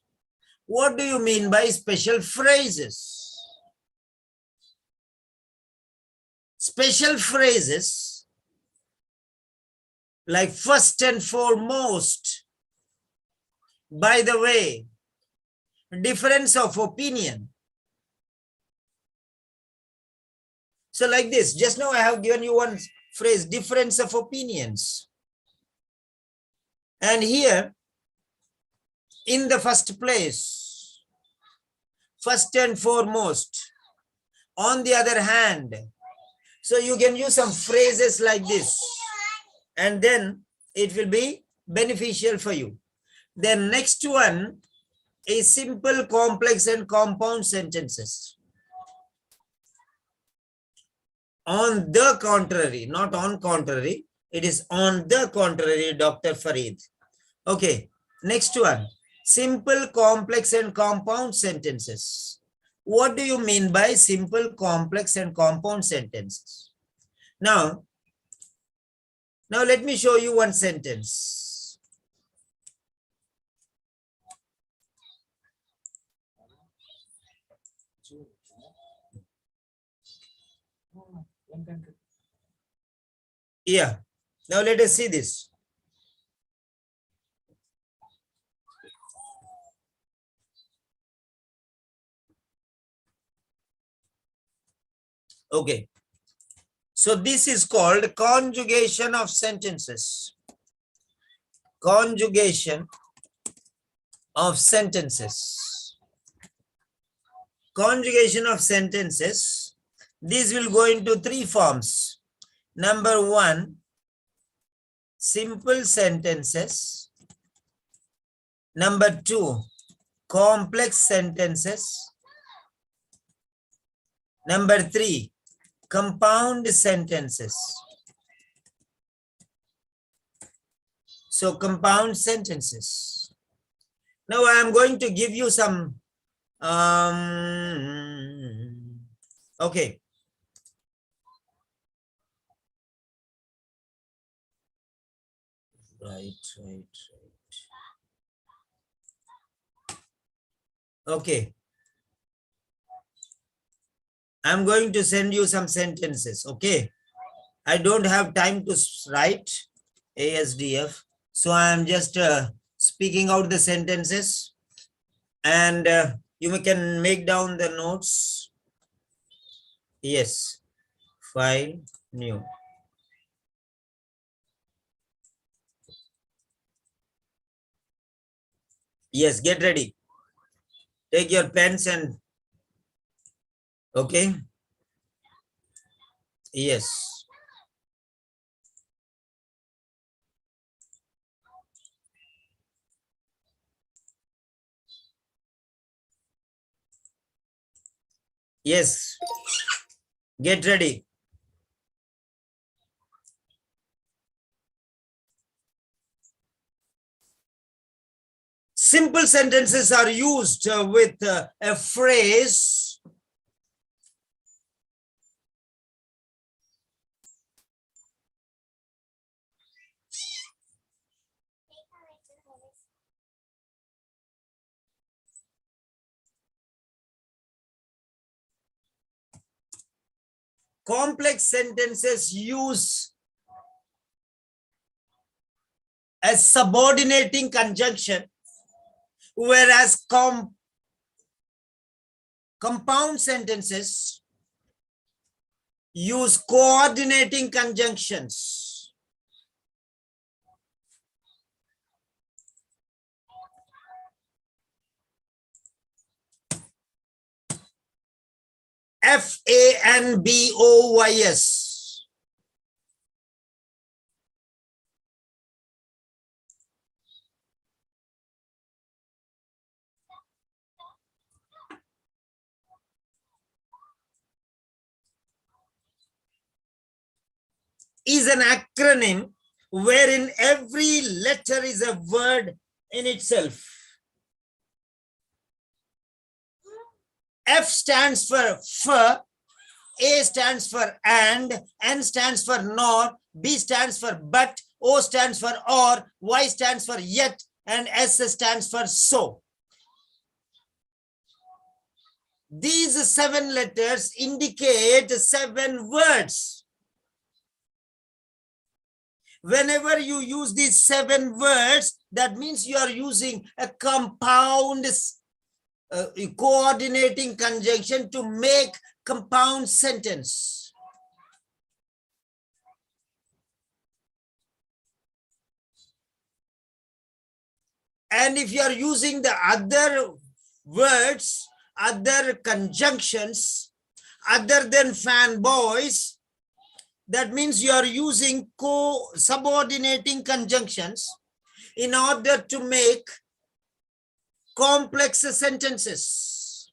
What do you mean by special phrases? Special phrases like first and foremost, by the way, difference of opinion. So like this, just now I have given you one phrase, difference of opinions. And here, in the first place, first and foremost, on the other hand. So you can use some phrases like this, and then it will be beneficial for you. The next one is simple, complex, and compound sentences. On the contrary, not on contrary, it is on the contrary, Dr. Farid. Okay, next one, simple, complex, and compound sentences. What do you mean by simple, complex, and compound sentences? Now let me show you one sentence. Yeah, now let us see this. Okay, so this is called conjugation of sentences. Conjugation of sentences. Conjugation of sentences. These will go into three forms. Number one, simple sentences. Number two, complex sentences. Number three, compound sentences. So compound sentences. Now I am going to give you some, okay. Right. Okay. I'm going to send you some sentences, okay? I don't have time to write ASDF, so I'm just speaking out the sentences, and you can make down the notes. Yes, file, new. Yes, get ready. Take your pens and, okay? Yes. Yes, get ready. Simple sentences are used with a phrase complex sentences use a subordinating conjunction, whereas compound sentences use coordinating conjunctions. FANBOYS. Is an acronym wherein every letter is a word in itself. F stands for fur, A stands for and, N stands for nor, B stands for but, O stands for or, Y stands for yet, and S stands for so. These 7 letters indicate 7 words. Whenever you use these 7 words, that means you are using a compound coordinating conjunction to make compound sentence. And if you are using the other words, other conjunctions, other than fanboys, that means you are using subordinating conjunctions in order to make complex sentences.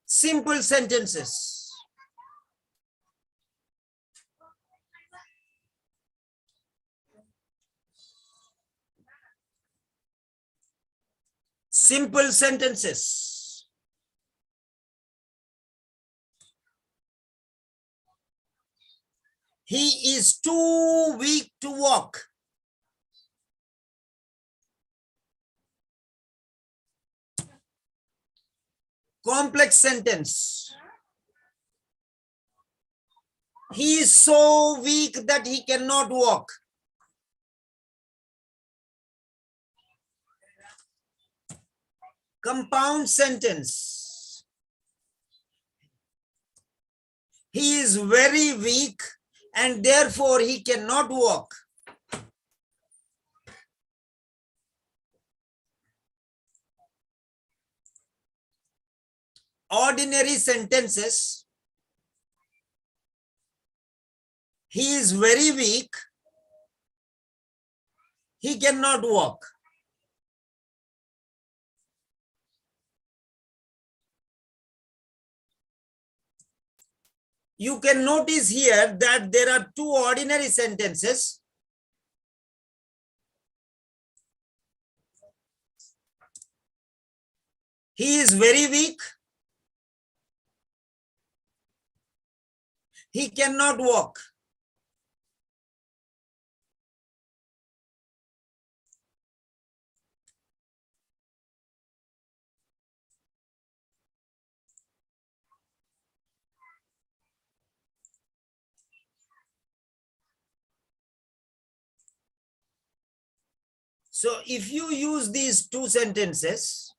Simple sentences. Simple sentences. He is too weak to walk. Complex sentence. He is so weak that he cannot walk. Compound sentence. He is very weak and therefore he cannot walk. Ordinary sentences. He is very weak. He cannot walk. You can notice here that there are 2 ordinary sentences. He is very weak. He cannot walk. So if you use these two sentences,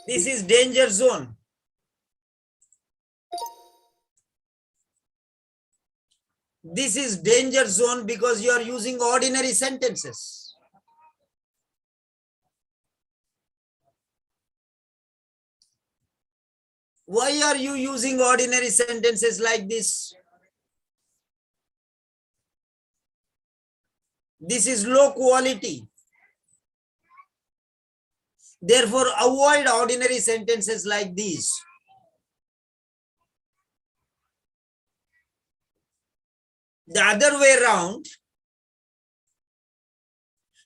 this is danger zone. This is danger zone because you are using ordinary sentences. Why are you using ordinary sentences like this? This is low quality. Therefore, avoid ordinary sentences like these. The other way around,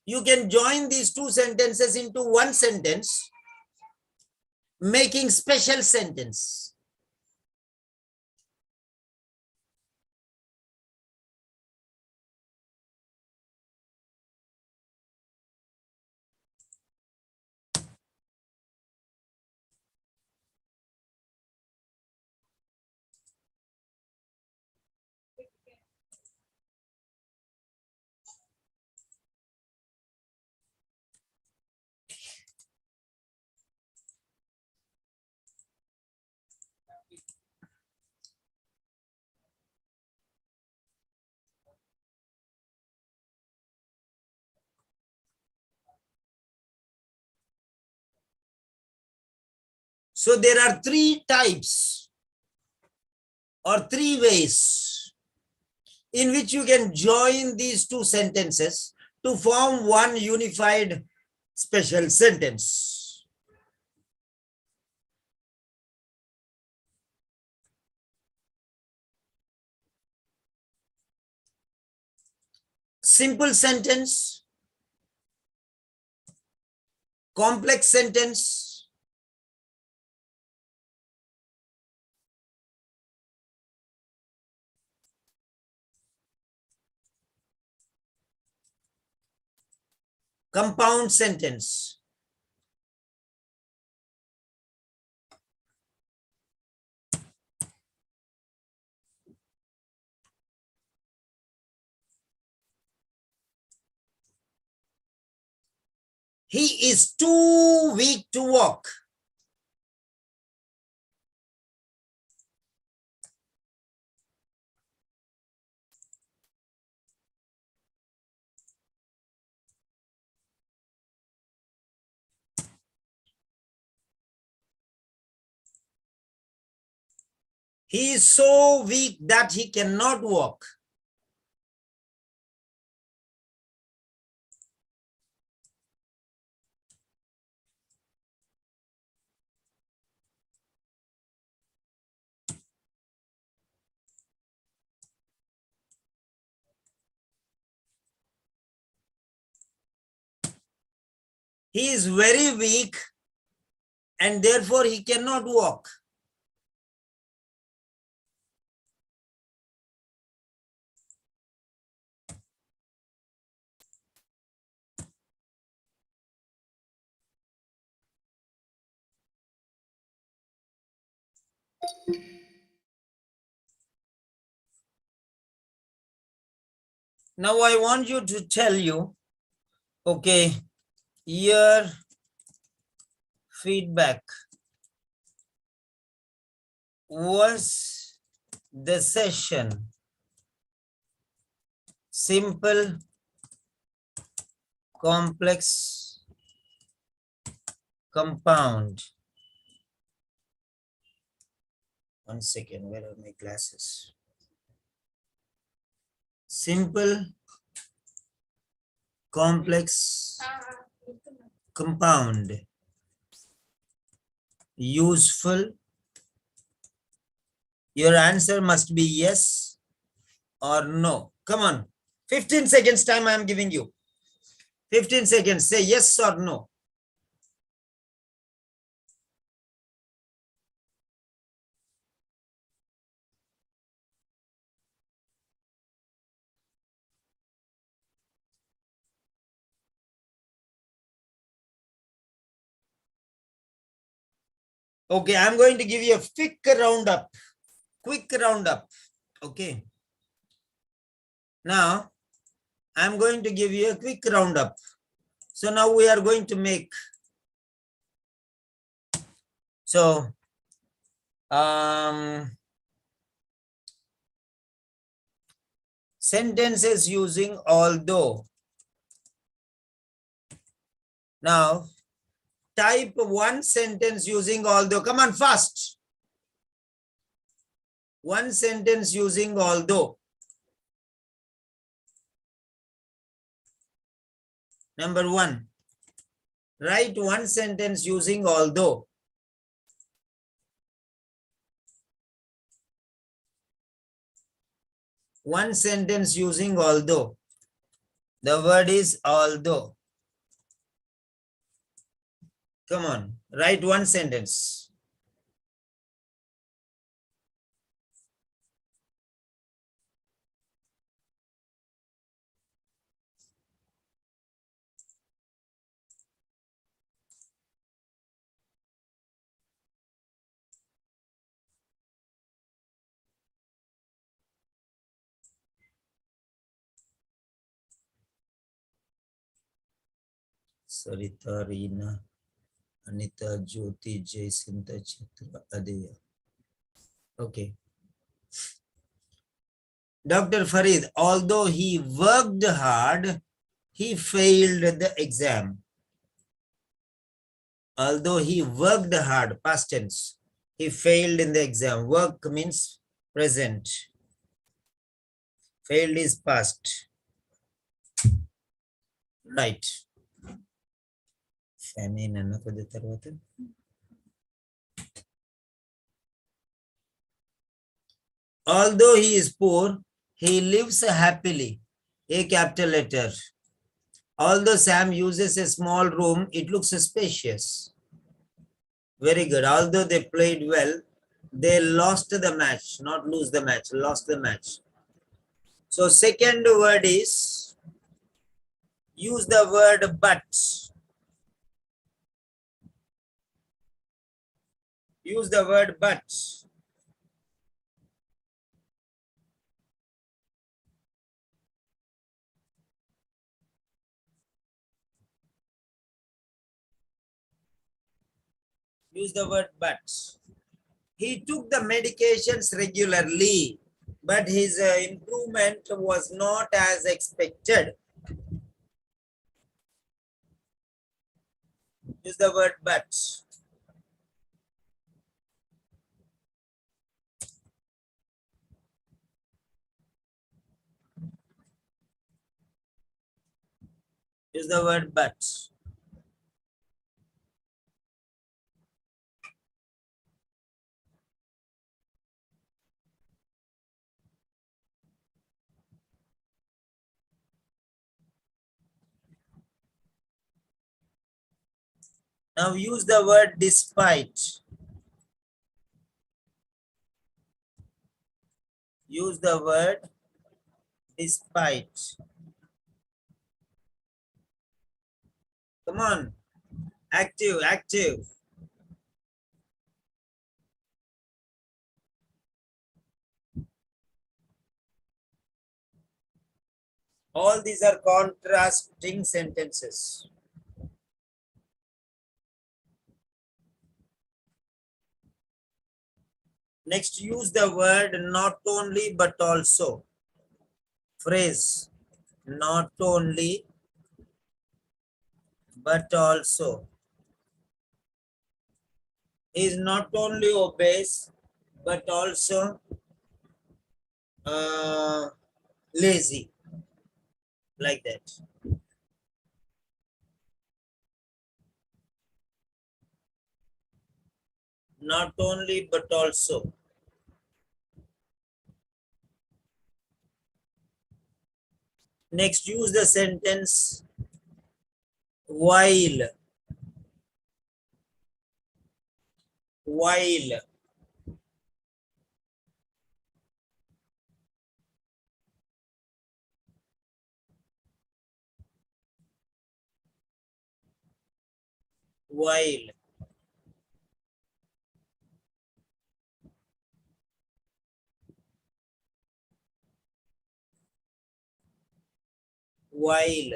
you can join these two sentences into one sentence, making special sentence. So there are three types or three ways in which you can join these two sentences to form one unified special sentence. Simple sentence, complex sentence, compound sentence. He is too weak to walk. He is so weak that he cannot walk. He is very weak and therefore he cannot walk. Now I want you to tell you, okay, your feedback. Was the session simple, complex, compound? One second, where are my glasses? Simple, complex, compound. Useful. Your answer must be yes or no. Come on. 15 seconds time I am giving you. 15 seconds. Say yes or no. Okay, I'm going to give you a quick roundup. Okay. Now, I'm going to give you a quick roundup. So now we are going to make, sentences using although. Now, type one sentence using although. Come on, fast. One sentence using although. Number one, write one sentence using although. One sentence using although. The word is although. Come on, write one sentence. Sarita, Reena, Anita, Jyoti, Jacinta, Chitra, Adeya. Okay. Dr. Farid, although he worked hard, he failed the exam. Although he worked hard, past tense, he failed in the exam. Work means present. Failed is past. Right. Although he is poor, he lives happily. A capital letter. Although Sam uses a small room, it looks spacious. Very good. Although they played well, they lost the match, not lose the match, lost the match. So second word is, use the word but. Use the word but. Use the word but. He took the medications regularly, but his improvement was not as expected. Use the word but. Use the word but. Now use the word despite. Use the word despite. Come on. Active, active. All these are contrasting sentences. Next, use the word not only but also. Phrase, not only but also. He is not only obeys but also lazy, like that. Not only but also. Next, use the sentence while. While. While. while.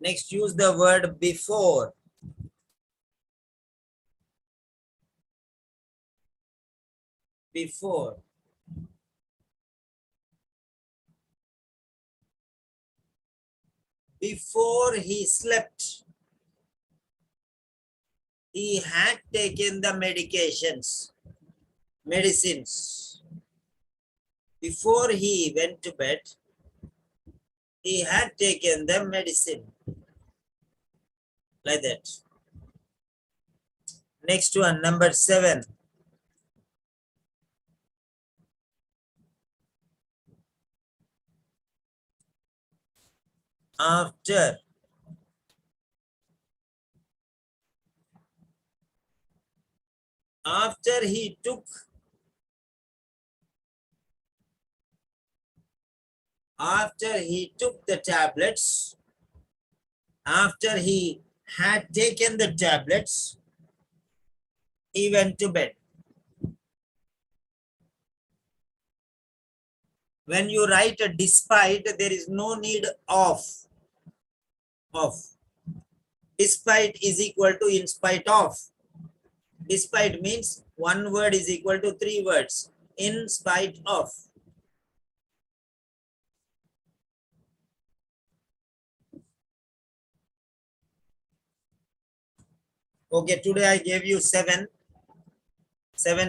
Next, use the word before. Before. Before he slept, he had taken the medicines. Before he went to bed, he had taken the medicine. Like that. Next one, number 7. After. After he took. After he took the tablets. After he had taken the tablets, he went to bed. When you write a despite, there is no need of. Despite is equal to in spite of. Despite means one word is equal to 3 words. In spite of. Okay, today I gave you 7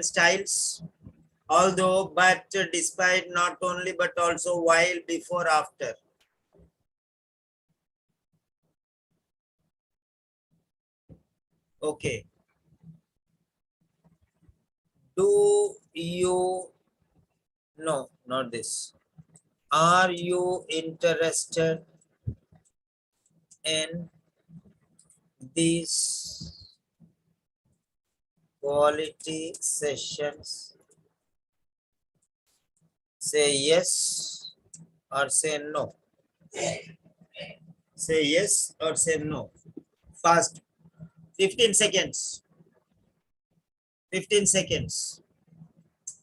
styles. Although, but, despite, not only, but also, while, before, after. Okay. Do you, no, not this. Are you interested in these quality sessions? Say yes or say no. Say yes or say no. Fast. 15 seconds. 15 seconds.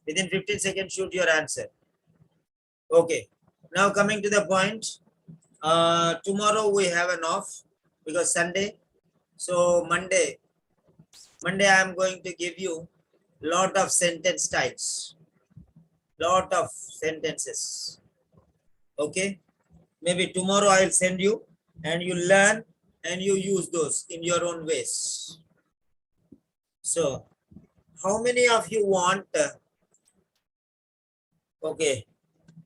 Within 15 seconds, shoot your answer. Okay. Now coming to the point. Tomorrow we have an off because Sunday. So Monday I am going to give you lot of sentence styles. Lot of sentences. Okay. Maybe tomorrow I'll send you and you learn and you use those in your own ways. So how many of you want, okay,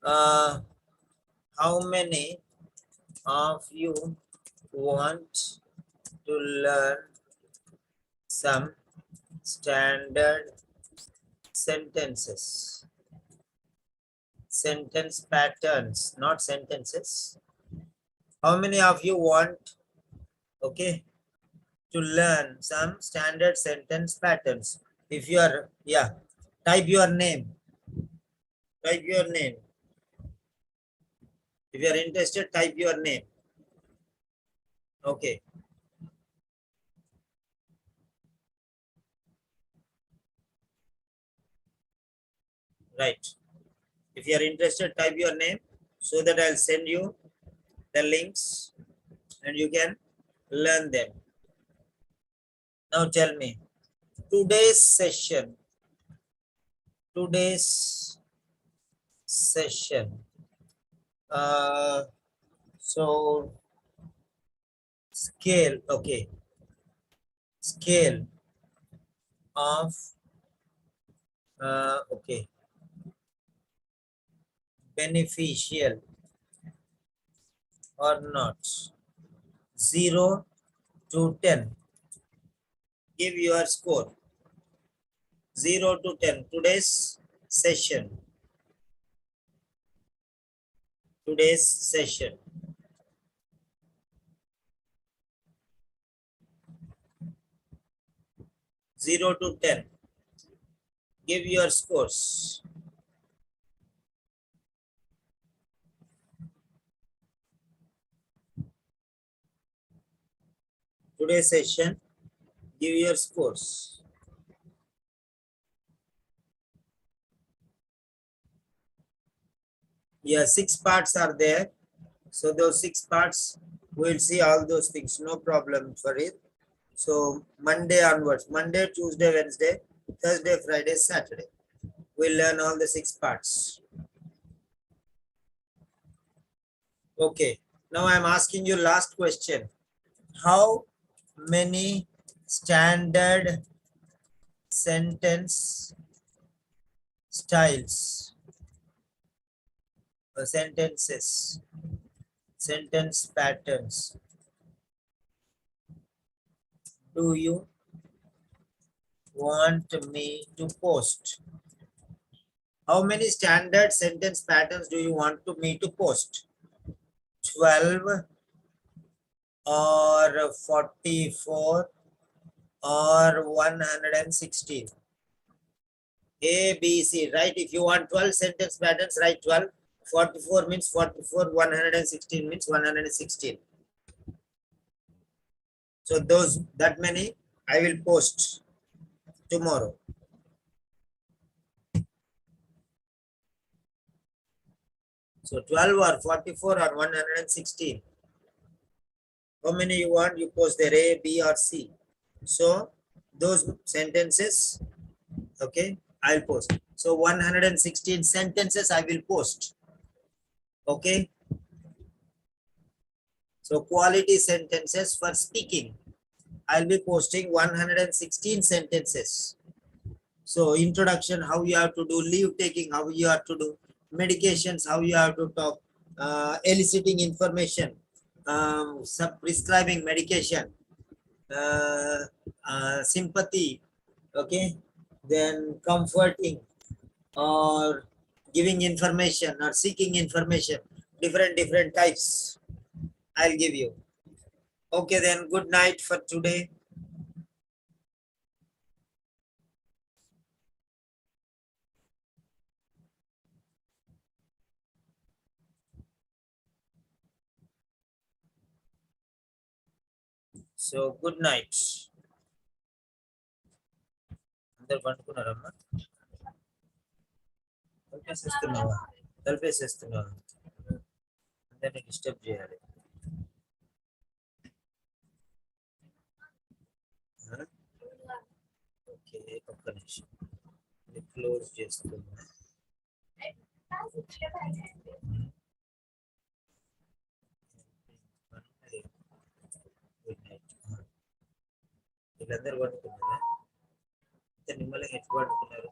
how many of you want to learn some standard sentences? Sentence patterns, not sentences. How many of you want, okay, to learn some standard sentence patterns? If you are, yeah, type your name. Type your name. If you are interested, type your name. Okay. Right. If you are interested, type your name so that I'll send you the links and you can learn them. Now tell me, today's session, so scale, okay, scale of, okay, beneficial or not, 0 to 10. Give your score. 0 to 10. Today's session. 0 to 10. Give your scores. Today's session. Give your scores. Yeah, 6 parts are there. So those 6 parts, we'll see all those things. No problem for it. So Monday onwards, Monday, Tuesday, Wednesday, Thursday, Friday, Saturday, we'll learn all the 6 parts. Okay. Now I'm asking you last question. How many standard sentence styles, sentences, sentence patterns do you want me to post? How many standard sentence patterns do you want me to post? 12 or 44 or 116? A, B, C, right? If you want 12 sentence patterns, write 12. 44 means 44, 116 means 116. So that many I will post tomorrow. So 12 or 44 or 116. How many you want? You post there, A, B or C. So those sentences, okay, I'll post. So 116 sentences I will post. Okay. So quality sentences for speaking. I'll be posting 116 sentences. So introduction, how you have to do leave taking, how you have to do medications, how you have to talk, eliciting information, prescribing medication, sympathy, okay, then comforting or giving information or seeking information, different types I'll give you. Okay, then good night for today. So good night. అందరు పండుకున్నారమ్మా తలపేసేస్తున్నావా తలపేసేస్తున్నావా అందరినీ disturb చేయాలి okay ఒక్క నిమిషం close చేస్తున్నా good night వీళ్ళందరూ పడుకున్నారా నిమ్మల్ని ఎట్లా పడుకున్నారు